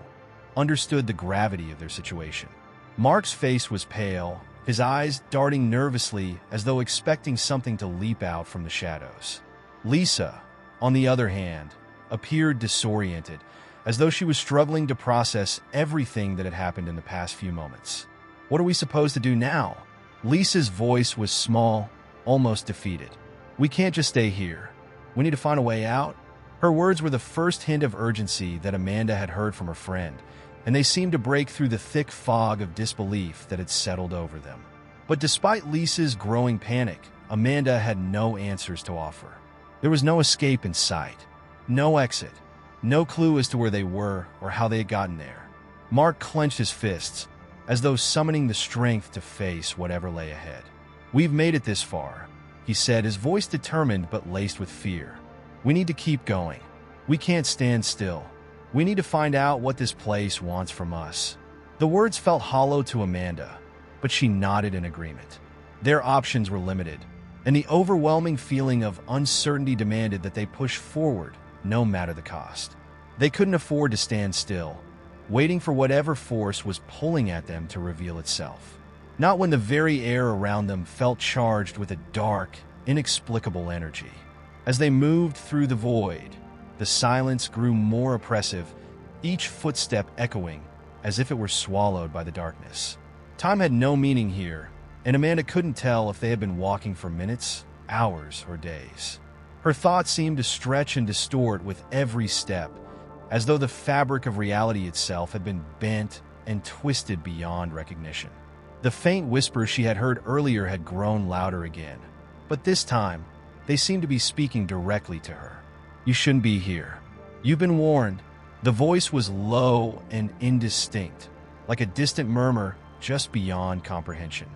understood the gravity of their situation. Mark's face was pale, his eyes darting nervously as though expecting something to leap out from the shadows. Lisa, on the other hand, appeared disoriented, as though she was struggling to process everything that had happened in the past few moments. What are we supposed to do now? Lisa's voice was small, almost defeated. We can't just stay here. We need to find a way out. Her words were the first hint of urgency that Amanda had heard from her friend, and they seemed to break through the thick fog of disbelief that had settled over them. But despite Lisa's growing panic, Amanda had no answers to offer. There was no escape in sight, no exit, no clue as to where they were or how they had gotten there. Mark clenched his fists, as though summoning the strength to face whatever lay ahead. "We've made it this far," he said, his voice determined but laced with fear. "We need to keep going. We can't stand still. We need to find out what this place wants from us." The words felt hollow to Amanda, but she nodded in agreement. Their options were limited, and the overwhelming feeling of uncertainty demanded that they push forward, no matter the cost. They couldn't afford to stand still, waiting for whatever force was pulling at them to reveal itself. Not when the very air around them felt charged with a dark, inexplicable energy. As they moved through the void, the silence grew more oppressive, each footstep echoing as if it were swallowed by the darkness. Time had no meaning here, and Amanda couldn't tell if they had been walking for minutes, hours, or days. Her thoughts seemed to stretch and distort with every step, as though the fabric of reality itself had been bent and twisted beyond recognition. The faint whispers she had heard earlier had grown louder again, but this time, they seemed to be speaking directly to her. "You shouldn't be here. You've been warned." The voice was low and indistinct, like a distant murmur just beyond comprehension.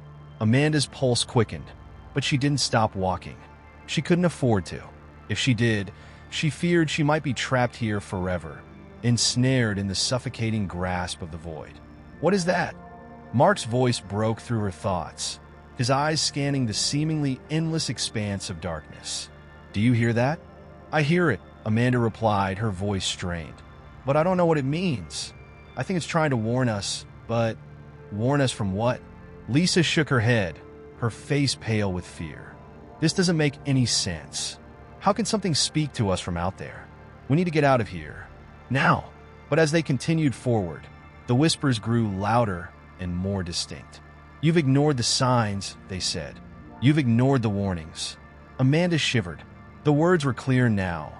Amanda's pulse quickened, but she didn't stop walking. She couldn't afford to. If she did, she feared she might be trapped here forever, ensnared in the suffocating grasp of the void. "What is that?" Mark's voice broke through her thoughts, his eyes scanning the seemingly endless expanse of darkness. "Do you hear that?" "I hear it," Amanda replied, her voice strained. "But I don't know what it means. I think it's trying to warn us, but warn us from what?" Lisa shook her head, her face pale with fear. "This doesn't make any sense. How can something speak to us from out there? We need to get out of here. Now." But as they continued forward, The whispers grew louder and more distinct. "You've ignored the signs," they said. "You've ignored the warnings." Amanda shivered. The words were clear now,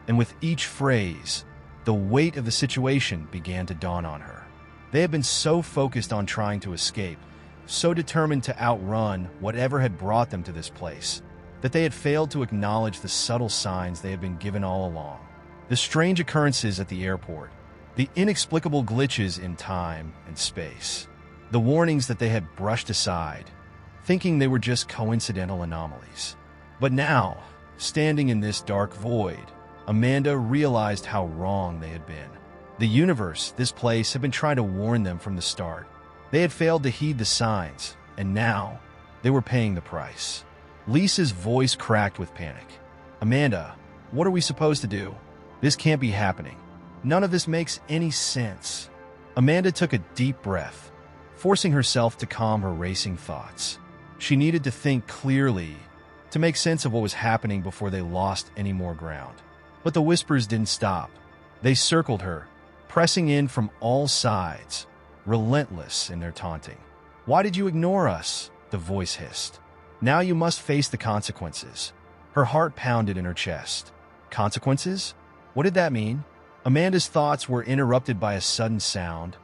and with each phrase, the weight of the situation began to dawn on her. They had been so focused on trying to escape, so determined to outrun whatever had brought them to this place, that they had failed to acknowledge the subtle signs they had been given all along. The strange occurrences at the airport, the inexplicable glitches in time and space, the warnings that they had brushed aside, thinking they were just coincidental anomalies. But now, standing in this dark void, Amanda realized how wrong they had been. The universe, this place, had been trying to warn them from the start. They had failed to heed the signs, and now they were paying the price. Lisa's voice cracked with panic. "Amanda, what are we supposed to do? This can't be happening. None of this makes any sense." Amanda took a deep breath, forcing herself to calm her racing thoughts. She needed to think clearly, to make sense of what was happening before they lost any more ground. But the whispers didn't stop. They circled her, pressing in from all sides, relentless in their taunting. "Why did you ignore us?" the voice hissed. "Now you must face the consequences." Her heart pounded in her chest. Consequences? What did that mean? Amanda's thoughts were interrupted by a sudden sound.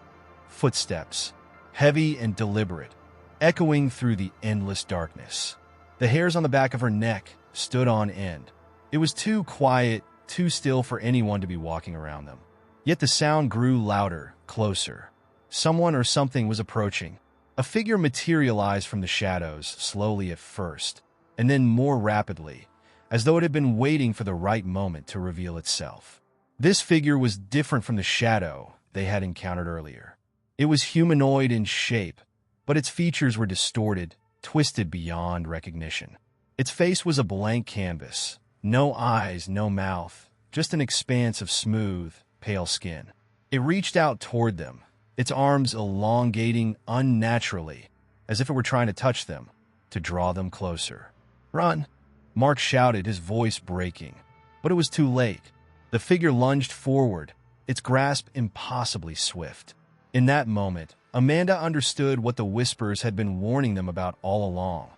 Footsteps, heavy and deliberate, echoing through the endless darkness. The hairs on the back of her neck stood on end. It was too quiet, too still for anyone to be walking around them. Yet the sound grew louder, closer. Someone or something was approaching. A figure materialized from the shadows, slowly at first, and then more rapidly, as though it had been waiting for the right moment to reveal itself. This figure was different from the shadow they had encountered earlier. It was humanoid in shape, but its features were distorted, twisted beyond recognition. Its face was a blank canvas. No eyes, no mouth, just an expanse of smooth, pale skin. It reached out toward them, its arms elongating unnaturally, as if it were trying to touch them, to draw them closer. "Run!" Mark shouted, his voice breaking. But it was too late. The figure lunged forward, its grasp impossibly swift. In that moment, Amanda understood what the whispers had been warning them about all along.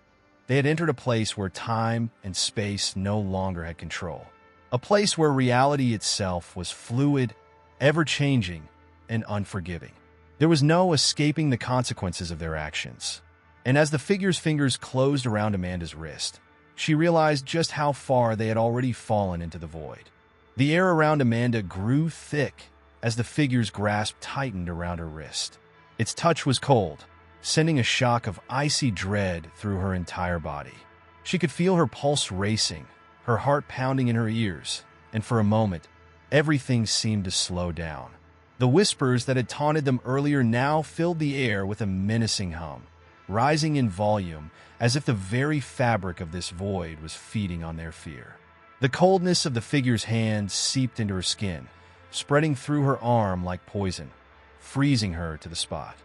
They had entered a place where time and space no longer had control. A place where reality itself was fluid, ever-changing, and unforgiving. There was no escaping the consequences of their actions. And as the figure's fingers closed around Amanda's wrist, she realized just how far they had already fallen into the void. The air around Amanda grew thick as the figure's grasp tightened around her wrist. Its touch was cold, sending a shock of icy dread through her entire body. She could feel her pulse racing, her heart pounding in her ears, and for a moment, everything seemed to slow down. The whispers that had taunted them earlier now filled the air with a menacing hum, rising in volume as if the very fabric of this void was feeding on their fear. The coldness of the figure's hand seeped into her skin, spreading through her arm like poison, freezing her to the spot.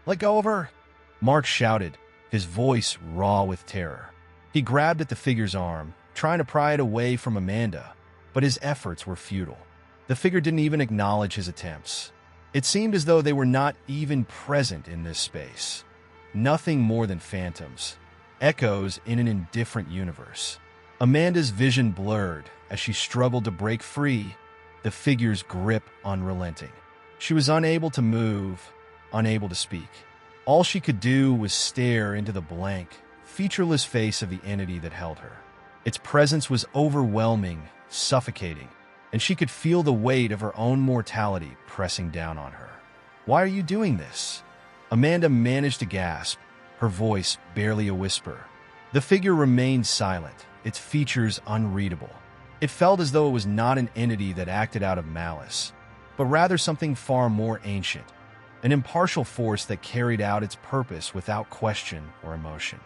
"Let go of her!" Mark shouted, his voice raw with terror. He grabbed at the figure's arm, trying to pry it away from Amanda, but his efforts were futile. The figure didn't even acknowledge his attempts. It seemed as though they were not even present in this space. Nothing more than phantoms, echoes in an indifferent universe. Amanda's vision blurred as she struggled to break free, the figure's grip unrelenting. She was unable to move, unable to speak. All she could do was stare into the blank, featureless face of the entity that held her. Its presence was overwhelming, suffocating, and she could feel the weight of her own mortality pressing down on her. "Why are you doing this?" Amanda managed to gasp, her voice barely a whisper. The figure remained silent, its features unreadable. It felt as though it was not an entity that acted out of malice, but rather something far more ancient, an impartial force that carried out its purpose without question or emotion.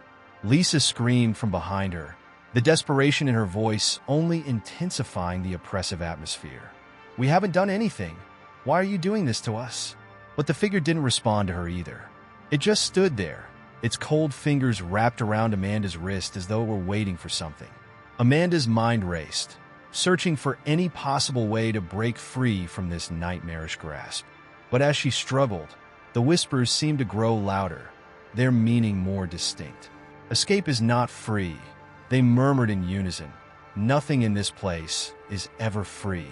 Lisa screamed from behind her, the desperation in her voice only intensifying the oppressive atmosphere. "We haven't done anything. Why are you doing this to us?" But the figure didn't respond to her either. It just stood there, its cold fingers wrapped around Amanda's wrist as though it were waiting for something. Amanda's mind raced, searching for any possible way to break free from this nightmarish grasp. But as she struggled, The whispers seemed to grow louder, their meaning more distinct. Escape is not free, they murmured in unison. Nothing in this place is ever free.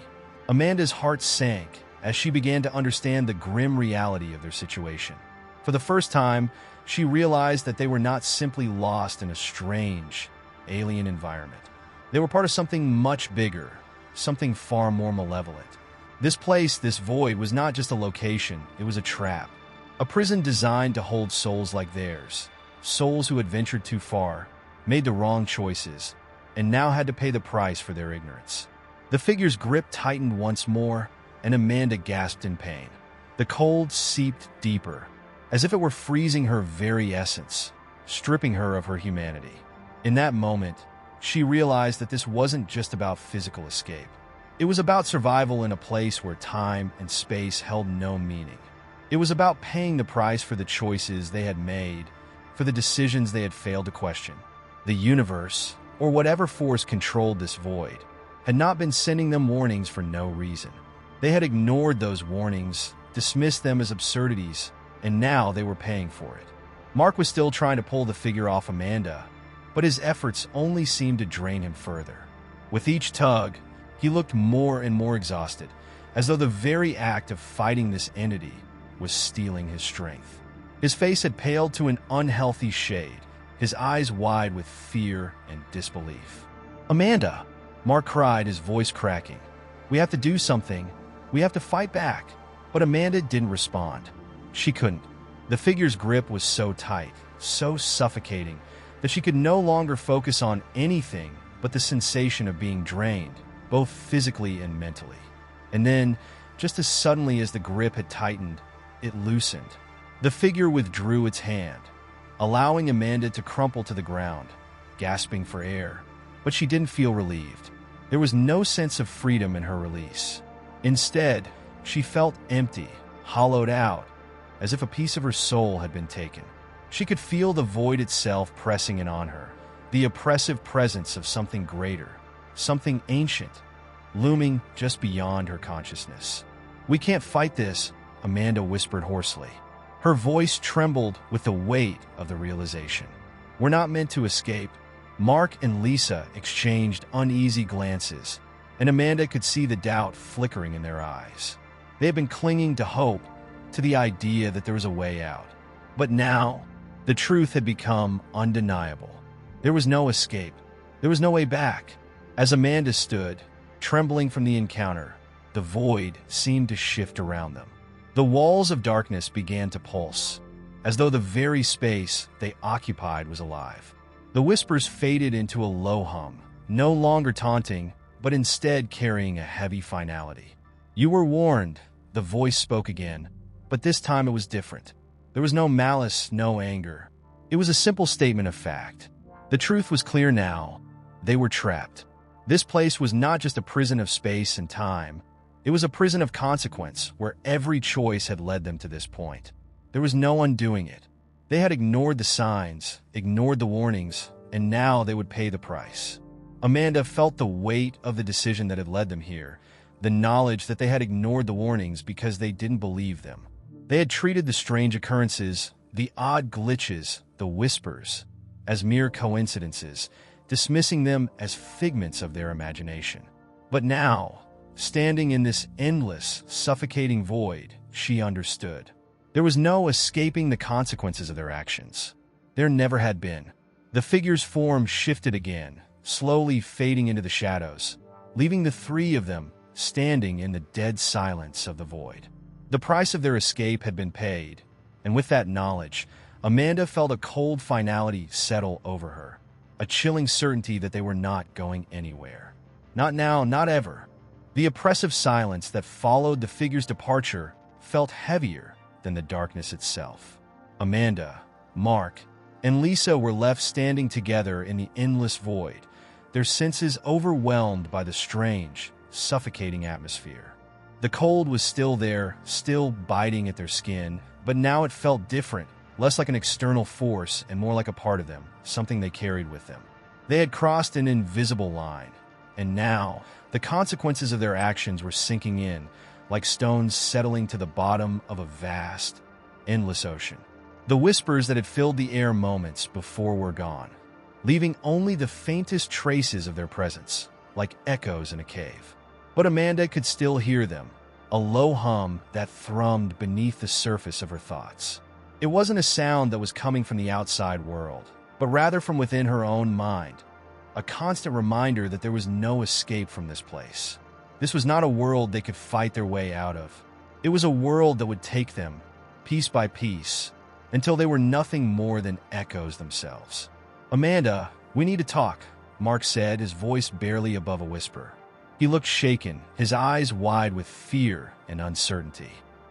Amanda's heart sank as she began to understand the grim reality of their situation. For the first time, she realized that they were not simply lost in a strange, alien environment. They were part of something much bigger, something far more malevolent. This place, this void, was not just a location, it was a trap. A prison designed to hold souls like theirs, souls who had ventured too far, made the wrong choices, and now had to pay the price for their ignorance. The figure's grip tightened once more, and Amanda gasped in pain. The cold seeped deeper, as if it were freezing her very essence, stripping her of her humanity. In that moment, she realized that this wasn't just about physical escape. It was about survival in a place where time and space held no meaning. It was about paying the price for the choices they had made, for the decisions they had failed to question. The universe, or whatever force controlled this void, had not been sending them warnings for no reason. They had ignored those warnings, dismissed them as absurdities, and now they were paying for it. Mark was still trying to pull the figure off Amanda, but his efforts only seemed to drain him further. With each tug, he looked more and more exhausted, as though the very act of fighting this entity was stealing his strength. His face had paled to an unhealthy shade, his eyes wide with fear and disbelief. "Amanda!" Mark cried, his voice cracking. "We have to do something. We have to fight back." But Amanda didn't respond. She couldn't. The figure's grip was so tight, so suffocating, that she could no longer focus on anything but the sensation of being drained, both physically and mentally. And then, just as suddenly as the grip had tightened, it loosened. The figure withdrew its hand, allowing Amanda to crumple to the ground, gasping for air. But she didn't feel relieved. There was no sense of freedom in her release. Instead, she felt empty, hollowed out, as if a piece of her soul had been taken. She could feel the void itself pressing in on her, the oppressive presence of something greater, something ancient, looming just beyond her consciousness. "We can't fight this," Amanda whispered hoarsely. Her voice trembled with the weight of the realization. "We're not meant to escape." Mark and Lisa exchanged uneasy glances, and Amanda could see the doubt flickering in their eyes. They had been clinging to hope, to the idea that there was a way out. But now, the truth had become undeniable. There was no escape. There was no way back. As Amanda stood, trembling from the encounter, the void seemed to shift around them. The walls of darkness began to pulse, as though the very space they occupied was alive. The whispers faded into a low hum, no longer taunting, but instead carrying a heavy finality. "You were warned," the voice spoke again, but this time it was different. There was no malice, no anger. It was a simple statement of fact. The truth was clear now. They were trapped. This place was not just a prison of space and time. It was a prison of consequence, where every choice had led them to this point. There was no undoing it. They had ignored the signs, ignored the warnings, and now they would pay the price. Amanda felt the weight of the decision that had led them here, the knowledge that they had ignored the warnings because they didn't believe them. They had treated the strange occurrences, the odd glitches, the whispers, as mere coincidences, dismissing them as figments of their imagination. But now, standing in this endless, suffocating void, she understood. There was no escaping the consequences of their actions. There never had been. The figure's form shifted again, slowly fading into the shadows, leaving the three of them standing in the dead silence of the void. The price of their escape had been paid, and with that knowledge, Amanda felt a cold finality settle over her, a chilling certainty that they were not going anywhere. Not now, not ever. The oppressive silence that followed the figure's departure felt heavier than the darkness itself. Amanda, Mark, and Lisa were left standing together in the endless void, their senses overwhelmed by the strange, suffocating atmosphere. The cold was still there, still biting at their skin, but now it felt different, less like an external force and more like a part of them, something they carried with them. They had crossed an invisible line, and now the consequences of their actions were sinking in, like stones settling to the bottom of a vast, endless ocean. The whispers that had filled the air moments before were gone, leaving only the faintest traces of their presence, like echoes in a cave. But Amanda could still hear them, a low hum that thrummed beneath the surface of her thoughts. It wasn't a sound that was coming from the outside world, but rather from within her own mind, a constant reminder that there was no escape from this place. This was not a world they could fight their way out of. It was a world that would take them, piece by piece, until they were nothing more than echoes themselves. "Amanda, we need to talk," Mark said, his voice barely above a whisper. He looked shaken, his eyes wide with fear and uncertainty.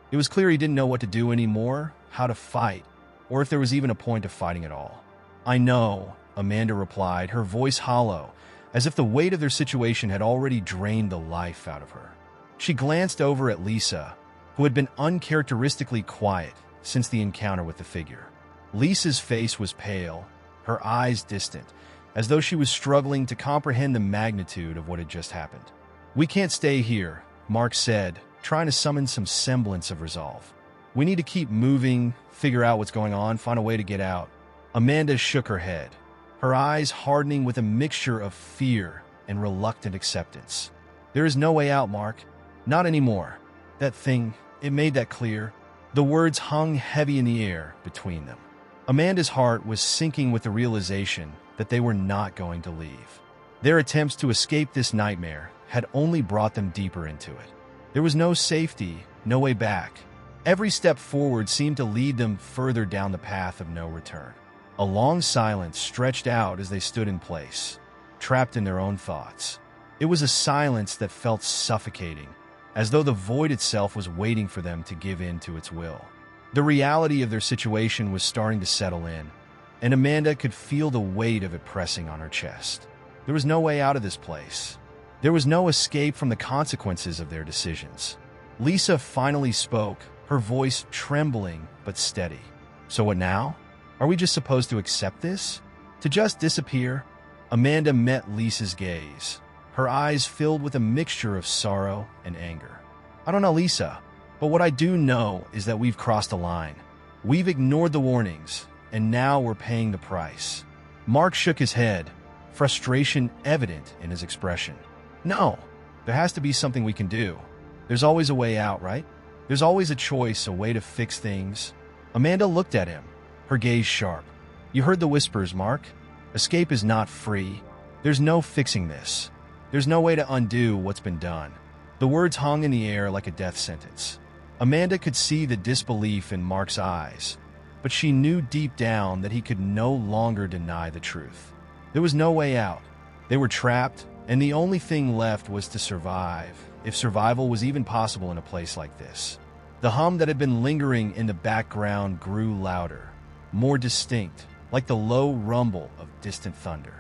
It was clear he didn't know what to do anymore, how to fight, or if there was even a point of fighting at all. "I know," Amanda replied, her voice hollow, as if the weight of their situation had already drained the life out of her. She glanced over at Lisa, who had been uncharacteristically quiet since the encounter with the figure. Lisa's face was pale, her eyes distant, as though she was struggling to comprehend the magnitude of what had just happened. "We can't stay here," Mark said, trying to summon some semblance of resolve. "We need to keep moving, figure out what's going on, find a way to get out." Amanda shook her head, her eyes hardening with a mixture of fear and reluctant acceptance. "There is no way out, Mark. Not anymore. That thing, it made that clear." The words hung heavy in the air between them. Amanda's heart was sinking with the realization that they were not going to leave. Their attempts to escape this nightmare had only brought them deeper into it. There was no safety, no way back. Every step forward seemed to lead them further down the path of no return. A long silence stretched out as they stood in place, trapped in their own thoughts. It was a silence that felt suffocating, as though the void itself was waiting for them to give in to its will. The reality of their situation was starting to settle in, and Amanda could feel the weight of it pressing on her chest. There was no way out of this place. There was no escape from the consequences of their decisions. Lisa finally spoke, her voice trembling but steady. "So what now? Are we just supposed to accept this? To just disappear?" Amanda met Lisa's gaze, her eyes filled with a mixture of sorrow and anger. "I don't know, Lisa, but what I do know is that we've crossed a line. We've ignored the warnings, and now we're paying the price." Mark shook his head, frustration evident in his expression. "No, there has to be something we can do. There's always a way out, right? There's always a choice, a way to fix things." Amanda looked at him, her gaze sharp. "You heard the whispers, Mark. Escape is not free. There's no fixing this. There's no way to undo what's been done." The words hung in the air like a death sentence. Amanda could see the disbelief in Mark's eyes, but she knew deep down that he could no longer deny the truth. There was no way out. They were trapped, and the only thing left was to survive, if survival was even possible in a place like this. The hum that had been lingering in the background grew louder, more distinct, like the low rumble of distant thunder.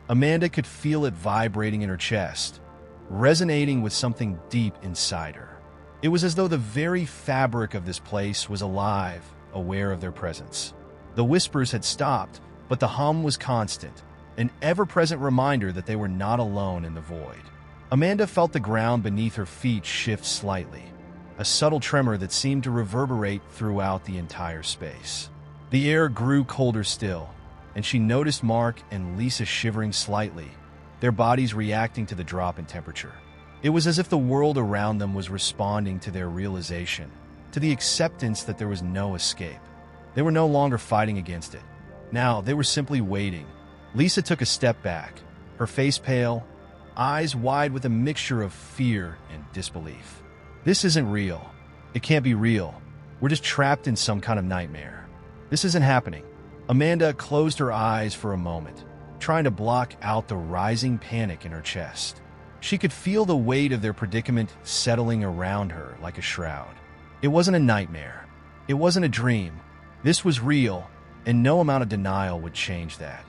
Amanda could feel it vibrating in her chest, resonating with something deep inside her. It was as though the very fabric of this place was alive, aware of their presence. The whispers had stopped, but the hum was constant, an ever-present reminder that they were not alone in the void. Amanda felt the ground beneath her feet shift slightly, a subtle tremor that seemed to reverberate throughout the entire space. The air grew colder still, and she noticed Mark and Lisa shivering slightly, their bodies reacting to the drop in temperature. It was as if the world around them was responding to their realization, to the acceptance that there was no escape. They were no longer fighting against it. Now they were simply waiting. Lisa took a step back, her face pale, eyes wide with a mixture of fear and disbelief. "This isn't real. It can't be real. We're just trapped in some kind of nightmare. This isn't happening." Amanda closed her eyes for a moment, trying to block out the rising panic in her chest. She could feel the weight of their predicament settling around her like a shroud. It wasn't a nightmare. It wasn't a dream. This was real, and no amount of denial would change that.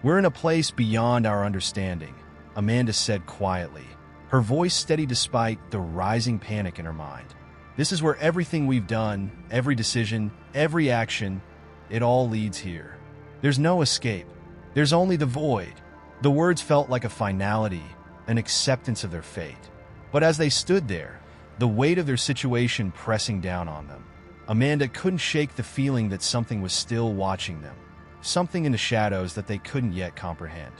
"We're in a place beyond our understanding," Amanda said quietly, her voice steady despite the rising panic in her mind. "This is where everything we've done, every decision, every action, it all leads here. There's no escape. There's only the void." The words felt like a finality, an acceptance of their fate. But as they stood there, the weight of their situation pressing down on them, Amanda couldn't shake the feeling that something was still watching them, something in the shadows that they couldn't yet comprehend.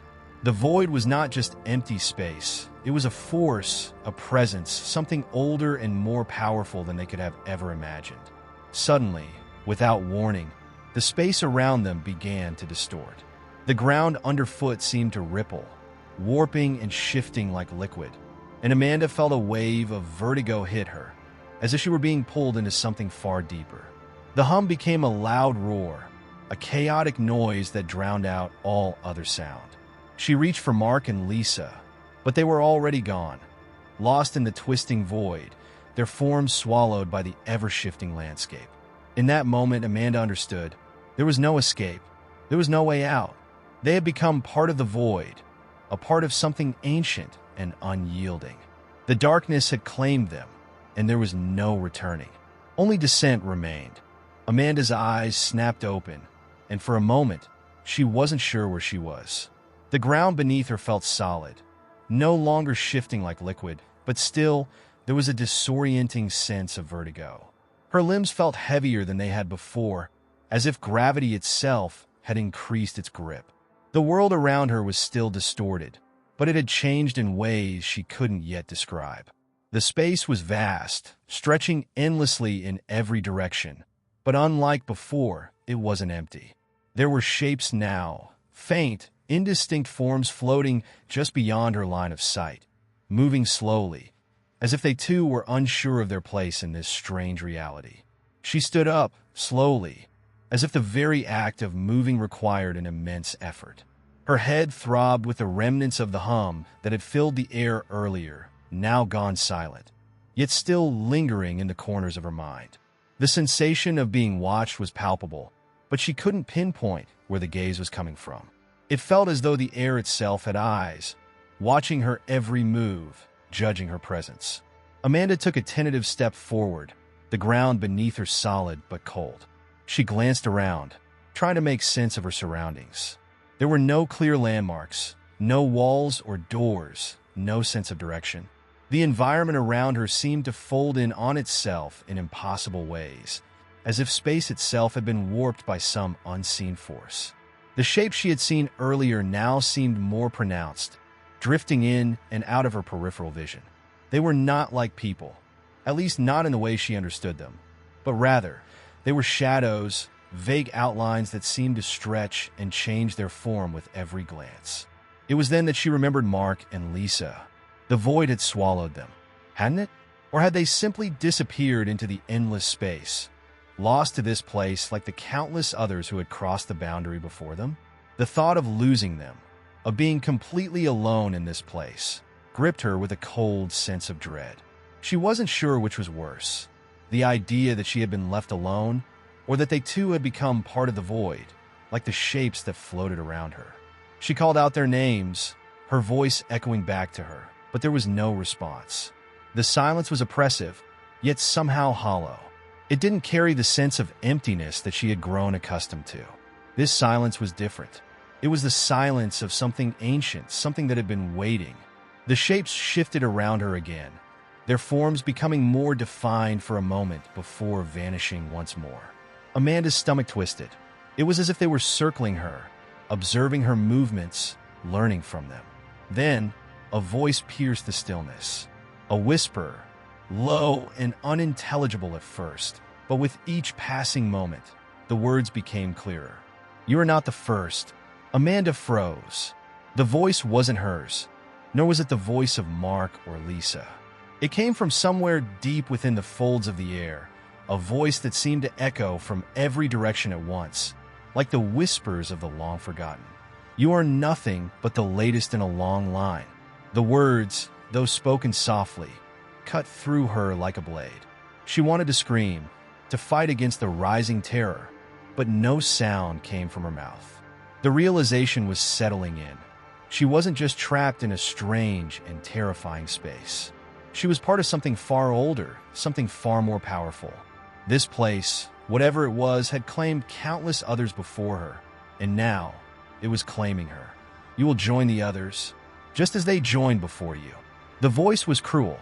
The void was not just empty space. It was a force, a presence, something older and more powerful than they could have ever imagined. Suddenly, without warning, the space around them began to distort. The ground underfoot seemed to ripple, warping and shifting like liquid, and Amanda felt a wave of vertigo hit her, as if she were being pulled into something far deeper. The hum became a loud roar, a chaotic noise that drowned out all other sound. She reached for Mark and Lisa, but they were already gone, lost in the twisting void, their forms swallowed by the ever-shifting landscape. In that moment, Amanda understood. There was no escape. There was no way out. They had become part of the void, a part of something ancient and unyielding. The darkness had claimed them, and there was no returning. Only descent remained. Amanda's eyes snapped open, and for a moment, she wasn't sure where she was. The ground beneath her felt solid, no longer shifting like liquid, but still, there was a disorienting sense of vertigo. Her limbs felt heavier than they had before, as if gravity itself had increased its grip. The world around her was still distorted, but it had changed in ways she couldn't yet describe. The space was vast, stretching endlessly in every direction, but unlike before, it wasn't empty. There were shapes now, faint, indistinct forms floating just beyond her line of sight, moving slowly, as if they too were unsure of their place in this strange reality. She stood up, slowly, as if the very act of moving required an immense effort. Her head throbbed with the remnants of the hum that had filled the air earlier, now gone silent, yet still lingering in the corners of her mind. The sensation of being watched was palpable, but she couldn't pinpoint where the gaze was coming from. It felt as though the air itself had eyes, watching her every move, judging her presence. Amanda took a tentative step forward, the ground beneath her solid but cold. She glanced around, trying to make sense of her surroundings. There were no clear landmarks, no walls or doors, no sense of direction. The environment around her seemed to fold in on itself in impossible ways, as if space itself had been warped by some unseen force. The shapes she had seen earlier now seemed more pronounced, drifting in and out of her peripheral vision. They were not like people, at least not in the way she understood them, but rather, they were shadows, vague outlines that seemed to stretch and change their form with every glance. It was then that she remembered Mark and Lisa. The void had swallowed them, hadn't it? Or had they simply disappeared into the endless space, lost to this place like the countless others who had crossed the boundary before them? The thought of losing them, of being completely alone in this place, gripped her with a cold sense of dread. She wasn't sure which was worse, the idea that she had been left alone, or that they too had become part of the void, like the shapes that floated around her. She called out their names, her voice echoing back to her, but there was no response. The silence was oppressive, yet somehow hollow. It didn't carry the sense of emptiness that she had grown accustomed to. This silence was different. It was the silence of something ancient, something that had been waiting. The shapes shifted around her again, their forms becoming more defined for a moment before vanishing once more. Amanda's stomach twisted. It was as if they were circling her, observing her movements, learning from them. Then, a voice pierced the stillness. A whisper, low and unintelligible at first, but with each passing moment, the words became clearer. "You are not the first." Amanda froze. The voice wasn't hers, nor was it the voice of Mark or Lisa. It came from somewhere deep within the folds of the air, a voice that seemed to echo from every direction at once, like the whispers of the long-forgotten. "You are nothing but the latest in a long line." The words, though spoken softly, cut through her like a blade. She wanted to scream, to fight against the rising terror, but no sound came from her mouth. The realization was settling in. She wasn't just trapped in a strange and terrifying space. She was part of something far older, something far more powerful. This place, whatever it was, had claimed countless others before her, and now it was claiming her. "You will join the others, just as they joined before you." The voice was cruel,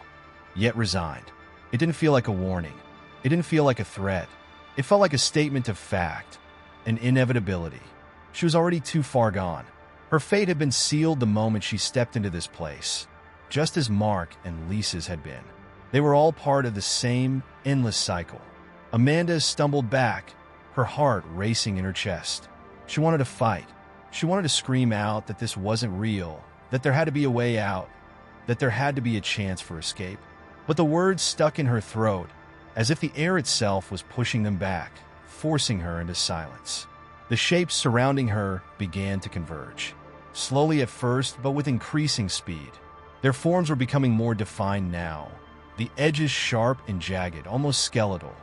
yet resigned. It didn't feel like a warning. It didn't feel like a threat. It felt like a statement of fact, an inevitability. She was already too far gone. Her fate had been sealed the moment she stepped into this place, just as Mark and Lisa's had been. They were all part of the same endless cycle. Amanda stumbled back, her heart racing in her chest. She wanted to fight. She wanted to scream out that this wasn't real, that there had to be a way out, that there had to be a chance for escape. But the words stuck in her throat, as if the air itself was pushing them back, forcing her into silence. The shapes surrounding her began to converge. Slowly at first, but with increasing speed. Their forms were becoming more defined now, the edges sharp and jagged, almost skeletal.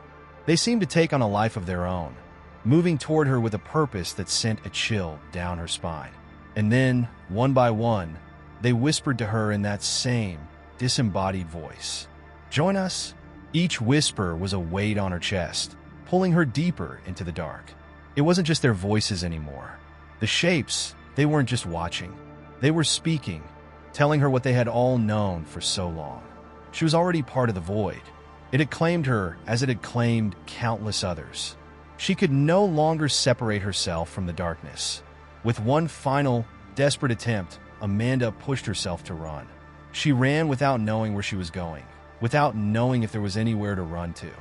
They seemed to take on a life of their own, moving toward her with a purpose that sent a chill down her spine. And then, one by one, they whispered to her in that same, disembodied voice. "Join us." Each whisper was a weight on her chest, pulling her deeper into the dark. It wasn't just their voices anymore. The shapes, they weren't just watching. They were speaking, telling her what they had all known for so long. She was already part of the void. It had claimed her as it had claimed countless others. She could no longer separate herself from the darkness. With one final, desperate attempt, Amanda pushed herself to run. She ran without knowing where she was going, without knowing if there was anywhere to run to.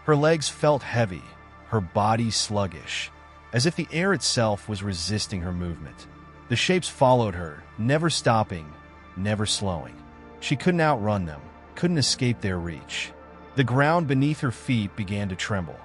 Her legs felt heavy, her body sluggish, as if the air itself was resisting her movement. The shapes followed her, never stopping, never slowing. She couldn't outrun them, couldn't escape their reach. The ground beneath her feet began to tremble,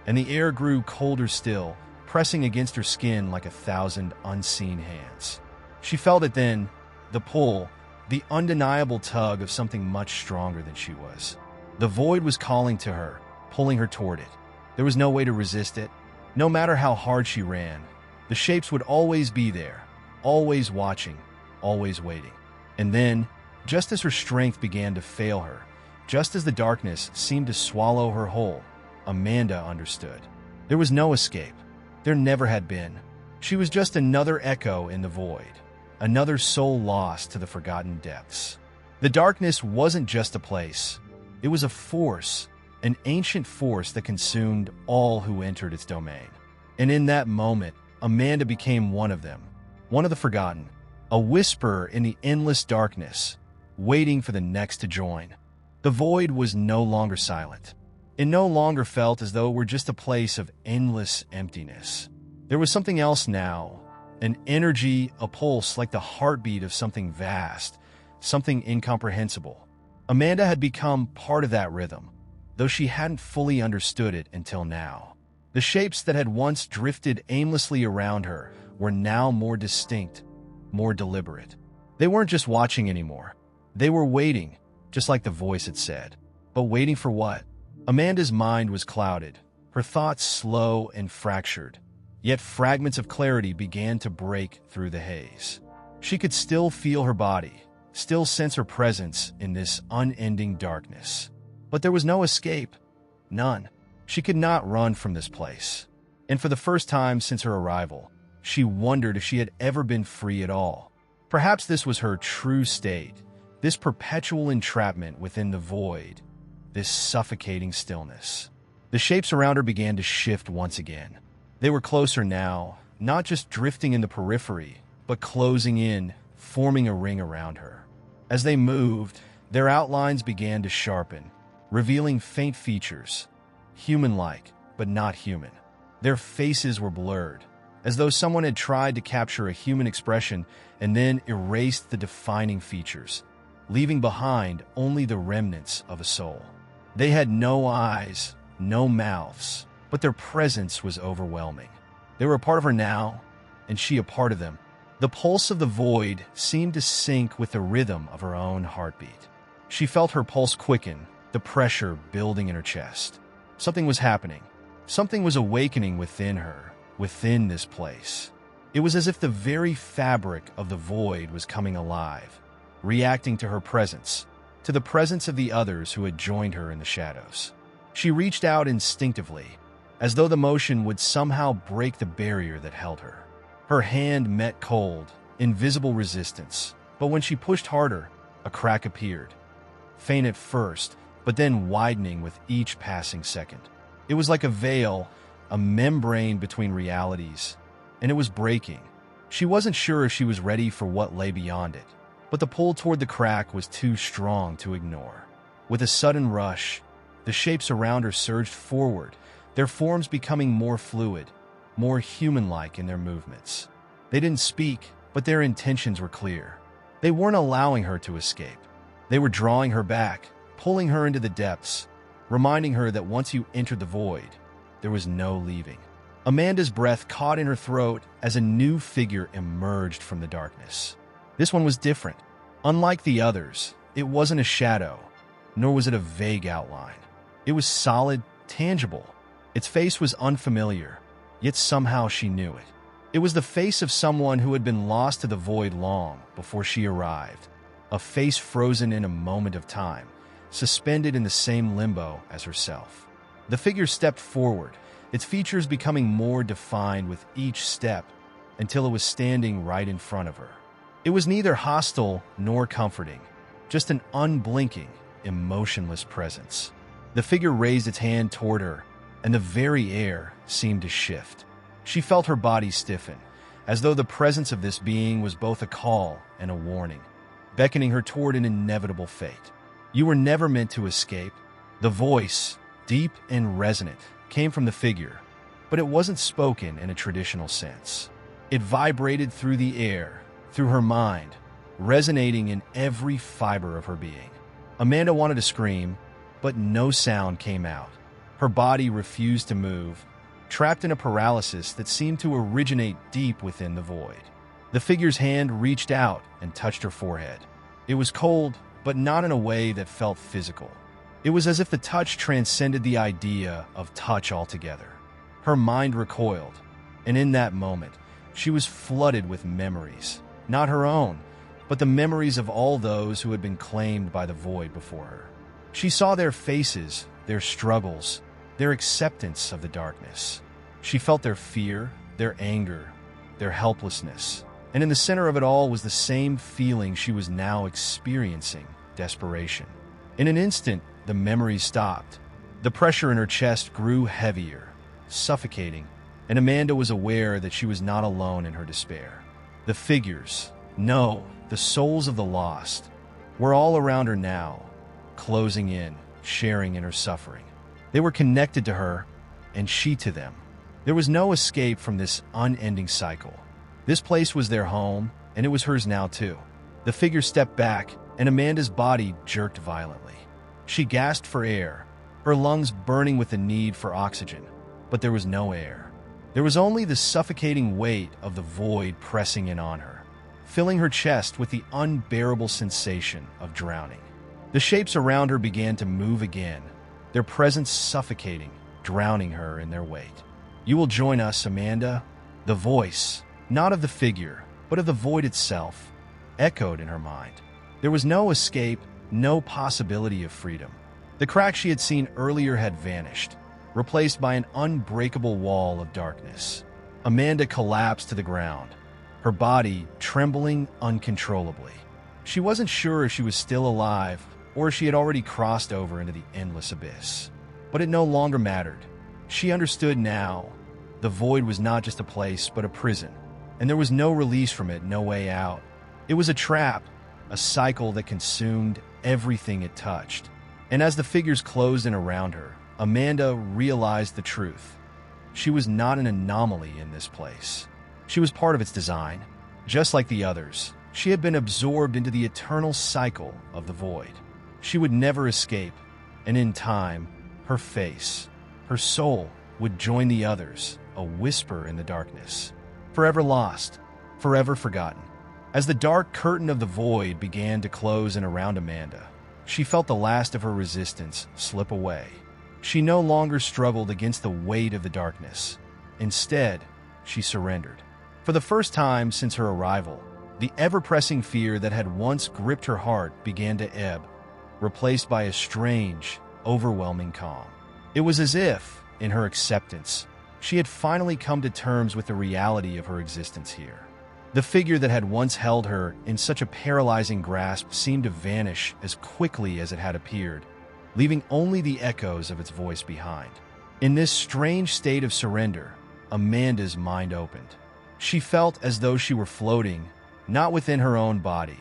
and the air grew colder still, pressing against her skin like 1,000 unseen hands. She felt it then, the pull, the undeniable tug of something much stronger than she was. The void was calling to her, pulling her toward it. There was no way to resist it. No matter how hard she ran, the shapes would always be there, always watching, always waiting. And then, just as her strength began to fail her, just as the darkness seemed to swallow her whole, Amanda understood. There was no escape. There never had been. She was just another echo in the void, another soul lost to the forgotten depths. The darkness wasn't just a place. It was a force, an ancient force that consumed all who entered its domain. And in that moment, Amanda became one of them, one of the forgotten, a whisper in the endless darkness, waiting for the next to join. The void was no longer silent. It no longer felt as though it were just a place of endless emptiness. There was something else now, an energy, a pulse like the heartbeat of something vast, something incomprehensible. Amanda had become part of that rhythm, though she hadn't fully understood it until now. The shapes that had once drifted aimlessly around her were now more distinct, more deliberate. They weren't just watching anymore. They were waiting, just like the voice had said. But waiting for what? Amanda's mind was clouded, her thoughts slow and fractured. Yet fragments of clarity began to break through the haze. She could still feel her body, still sense her presence in this unending darkness. But there was no escape. None. She could not run from this place. And for the first time since her arrival, she wondered if she had ever been free at all. Perhaps this was her true state, this perpetual entrapment within the void, this suffocating stillness. The shapes around her began to shift once again. They were closer now, not just drifting in the periphery, but closing in, forming a ring around her. As they moved, their outlines began to sharpen, revealing faint features, human-like, but not human. Their faces were blurred, as though someone had tried to capture a human expression and then erased the defining features, leaving behind only the remnants of a soul. They had no eyes, no mouths, but their presence was overwhelming. They were a part of her now, and she a part of them. The pulse of the void seemed to sync with the rhythm of her own heartbeat. She felt her pulse quicken, the pressure building in her chest. Something was happening. Something was awakening within her, within this place. It was as if the very fabric of the void was coming alive, reacting to her presence, to the presence of the others who had joined her in the shadows. She reached out instinctively, as though the motion would somehow break the barrier that held her. Her hand met cold, invisible resistance, but when she pushed harder, a crack appeared. Faint at first, but then widening with each passing second. It was like a veil, a membrane between realities, and it was breaking. She wasn't sure if she was ready for what lay beyond it, but the pull toward the crack was too strong to ignore. With a sudden rush, the shapes around her surged forward, their forms becoming more fluid, more human-like in their movements. They didn't speak, but their intentions were clear. They weren't allowing her to escape. They were drawing her back, pulling her into the depths, reminding her that once you entered the void, there was no leaving. Amanda's breath caught in her throat as a new figure emerged from the darkness. This one was different. Unlike the others, it wasn't a shadow, nor was it a vague outline. It was solid, tangible. Its face was unfamiliar, yet somehow she knew it. It was the face of someone who had been lost to the void long before she arrived, a face frozen in a moment of time, suspended in the same limbo as herself. The figure stepped forward, its features becoming more defined with each step until it was standing right in front of her. It was neither hostile nor comforting, just an unblinking, emotionless presence. The figure raised its hand toward her, and the very air seemed to shift. She felt her body stiffen, as though the presence of this being was both a call and a warning, beckoning her toward an inevitable fate. You were never meant to escape. The voice, deep and resonant, came from the figure, but it wasn't spoken in a traditional sense. It vibrated through the air, through her mind, resonating in every fiber of her being. Amanda wanted to scream, but no sound came out. Her body refused to move, trapped in a paralysis that seemed to originate deep within the void. The figure's hand reached out and touched her forehead. It was cold, but not in a way that felt physical. It was as if the touch transcended the idea of touch altogether. Her mind recoiled, and in that moment, she was flooded with memories, not her own, but the memories of all those who had been claimed by the void before her. She saw their faces, their struggles, their acceptance of the darkness. She felt their fear, their anger, their helplessness, and in the center of it all was the same feeling she was now experiencing: desperation. In an instant, the memories stopped. The pressure in her chest grew heavier, suffocating, and Amanda was aware that she was not alone in her despair. The figures, no, the souls of the lost, were all around her now, closing in, sharing in her suffering. They were connected to her, and she to them. There was no escape from this unending cycle. This place was their home, and it was hers now too. The figure stepped back, and Amanda's body jerked violently. She gasped for air, her lungs burning with the need for oxygen, but there was no air. There was only the suffocating weight of the void pressing in on her, filling her chest with the unbearable sensation of drowning. The shapes around her began to move again, their presence suffocating, drowning her in their weight. "You will join us, Amanda." The voice, not of the figure, but of the void itself, echoed in her mind. There was no escape, no possibility of freedom. The crack she had seen earlier had vanished, replaced by an unbreakable wall of darkness. Amanda collapsed to the ground, her body trembling uncontrollably. She wasn't sure if she was still alive or if she had already crossed over into the endless abyss. But it no longer mattered. She understood now. The void was not just a place, but a prison, and there was no release from it, no way out. It was a trap, a cycle that consumed everything it touched. And as the figures closed in around her, Amanda realized the truth. She was not an anomaly in this place. She was part of its design. Just like the others, she had been absorbed into the eternal cycle of the void. She would never escape, and in time, her face, her soul, would join the others, a whisper in the darkness. Forever lost, forever forgotten. As the dark curtain of the void began to close in around Amanda, she felt the last of her resistance slip away. She no longer struggled against the weight of the darkness. Instead, she surrendered. For the first time since her arrival, the ever-pressing fear that had once gripped her heart began to ebb, replaced by a strange, overwhelming calm. It was as if, in her acceptance, she had finally come to terms with the reality of her existence here. The figure that had once held her in such a paralyzing grasp seemed to vanish as quickly as it had appeared, leaving only the echoes of its voice behind. In this strange state of surrender, Amanda's mind opened. She felt as though she were floating, not within her own body,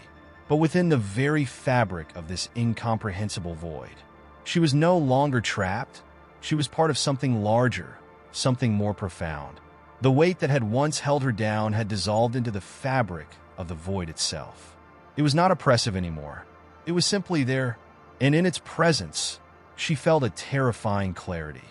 but within the very fabric of this incomprehensible void. She was no longer trapped. She was part of something larger, something more profound. The weight that had once held her down had dissolved into the fabric of the void itself. It was not oppressive anymore. It was simply there, and in its presence, she felt a terrifying clarity.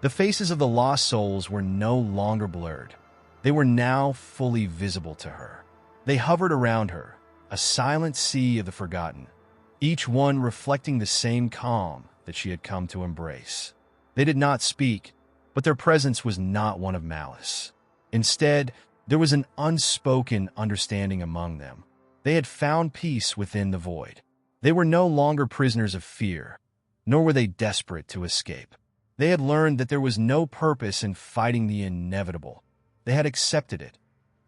The faces of the lost souls were no longer blurred. They were now fully visible to her. They hovered around her, a silent sea of the forgotten, each one reflecting the same calm that she had come to embrace. They did not speak, but their presence was not one of malice. Instead, there was an unspoken understanding among them. They had found peace within the void. They were no longer prisoners of fear, nor were they desperate to escape. They had learned that there was no purpose in fighting the inevitable. They had accepted it,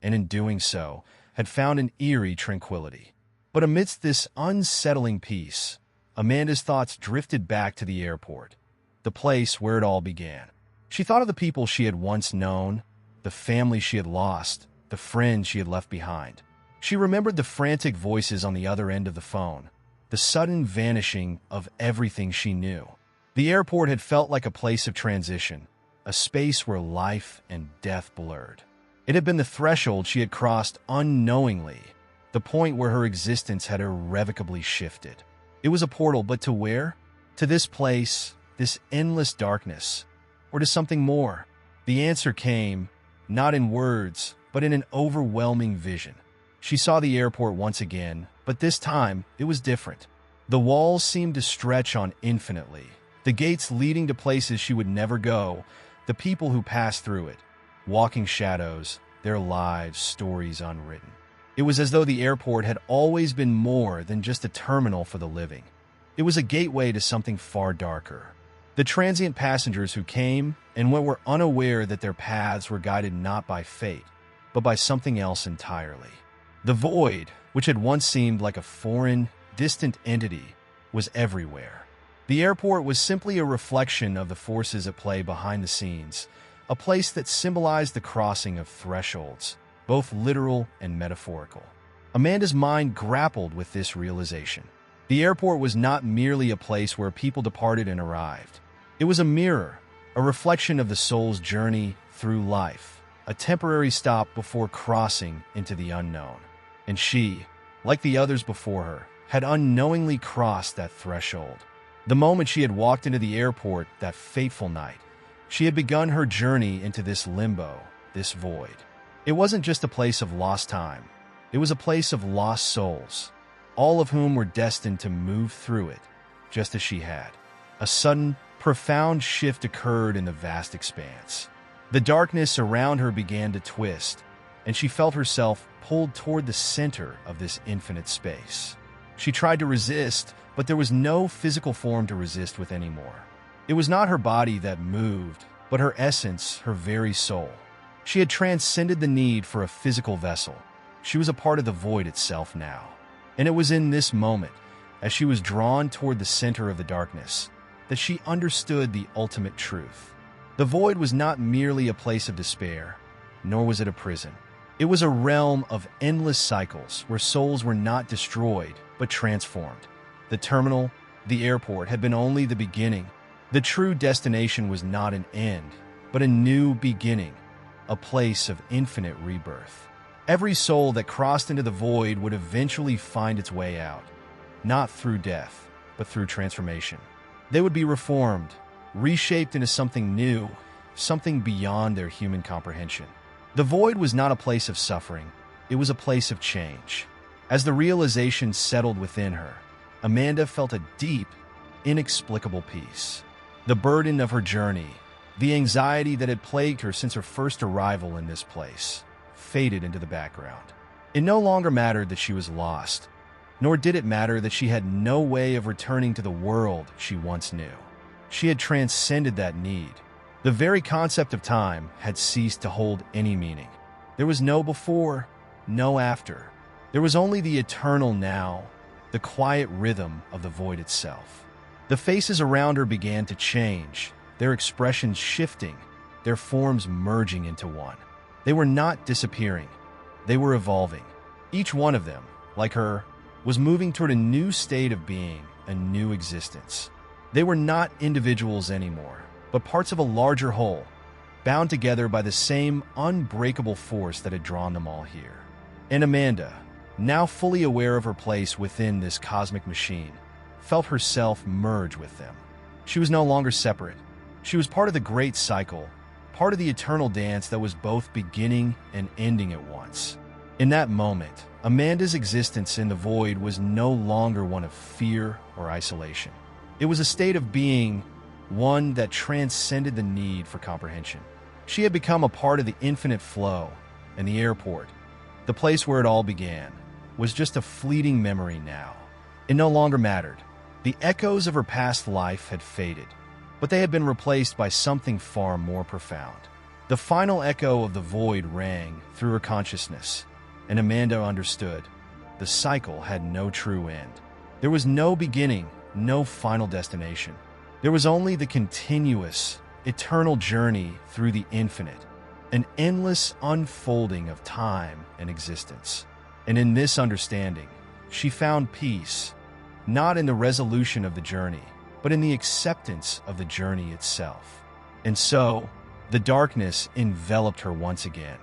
and in doing so, had found an eerie tranquility. But amidst this unsettling peace, Amanda's thoughts drifted back to the airport, the place where it all began. She thought of the people she had once known, the family she had lost, the friends she had left behind. She remembered the frantic voices on the other end of the phone, the sudden vanishing of everything she knew. The airport had felt like a place of transition, a space where life and death blurred. It had been the threshold she had crossed unknowingly, the point where her existence had irrevocably shifted. It was a portal, but to where? To this place, this endless darkness, or to something more? The answer came, not in words, but in an overwhelming vision. She saw the airport once again, but this time it was different. The walls seemed to stretch on infinitely, the gates leading to places she would never go, the people who passed through it, walking shadows, their lives, stories unwritten. It was as though the airport had always been more than just a terminal for the living. It was a gateway to something far darker. The transient passengers who came and went were unaware that their paths were guided not by fate, but by something else entirely. The void, which had once seemed like a foreign, distant entity, was everywhere. The airport was simply a reflection of the forces at play behind the scenes, a place that symbolized the crossing of thresholds, both literal and metaphorical. Amanda's mind grappled with this realization. The airport was not merely a place where people departed and arrived. It was a mirror, a reflection of the soul's journey through life, a temporary stop before crossing into the unknown. And she, like the others before her, had unknowingly crossed that threshold. The moment she had walked into the airport that fateful night, she had begun her journey into this limbo, this void. It wasn't just a place of lost time. It was a place of lost souls, all of whom were destined to move through it, just as she had. A sudden, profound shift occurred in the vast expanse. The darkness around her began to twist, and she felt herself pulled toward the center of this infinite space. She tried to resist, but there was no physical form to resist with anymore. It was not her body that moved, but her essence, her very soul. She had transcended the need for a physical vessel. She was a part of the void itself now. And it was in this moment, as she was drawn toward the center of the darkness, that she understood the ultimate truth. The void was not merely a place of despair, nor was it a prison. It was a realm of endless cycles where souls were not destroyed, but transformed. The terminal, the airport, had been only the beginning. The true destination was not an end, but a new beginning, a place of infinite rebirth. Every soul that crossed into the void would eventually find its way out, not through death, but through transformation. They would be reformed, reshaped into something new, something beyond their human comprehension. The void was not a place of suffering, it was a place of change. As the realization settled within her, Amanda felt a deep, inexplicable peace. The burden of her journey, the anxiety that had plagued her since her first arrival in this place, faded into the background. It no longer mattered that she was lost, nor did it matter that she had no way of returning to the world she once knew. She had transcended that need. The very concept of time had ceased to hold any meaning. There was no before, no after. There was only the eternal now, the quiet rhythm of the void itself. The faces around her began to change, their expressions shifting, their forms merging into one. They were not disappearing. They were evolving. Each one of them, like her, was moving toward a new state of being, a new existence. They were not individuals anymore, but parts of a larger whole, bound together by the same unbreakable force that had drawn them all here. And Amanda, now fully aware of her place within this cosmic machine, felt herself merge with them. She was no longer separate. She was part of the great cycle, part of the eternal dance that was both beginning and ending at once. In that moment, Amanda's existence in the void was no longer one of fear or isolation. It was a state of being, one that transcended the need for comprehension. She had become a part of the infinite flow, and the airport, the place where it all began, was just a fleeting memory now. It no longer mattered. The echoes of her past life had faded, but they had been replaced by something far more profound. The final echo of the void rang through her consciousness, and Amanda understood. The cycle had no true end. There was no beginning, no final destination. There was only the continuous, eternal journey through the infinite, an endless unfolding of time and existence. And in this understanding, she found peace, not in the resolution of the journey, but in the acceptance of the journey itself. And so, the darkness enveloped her once again.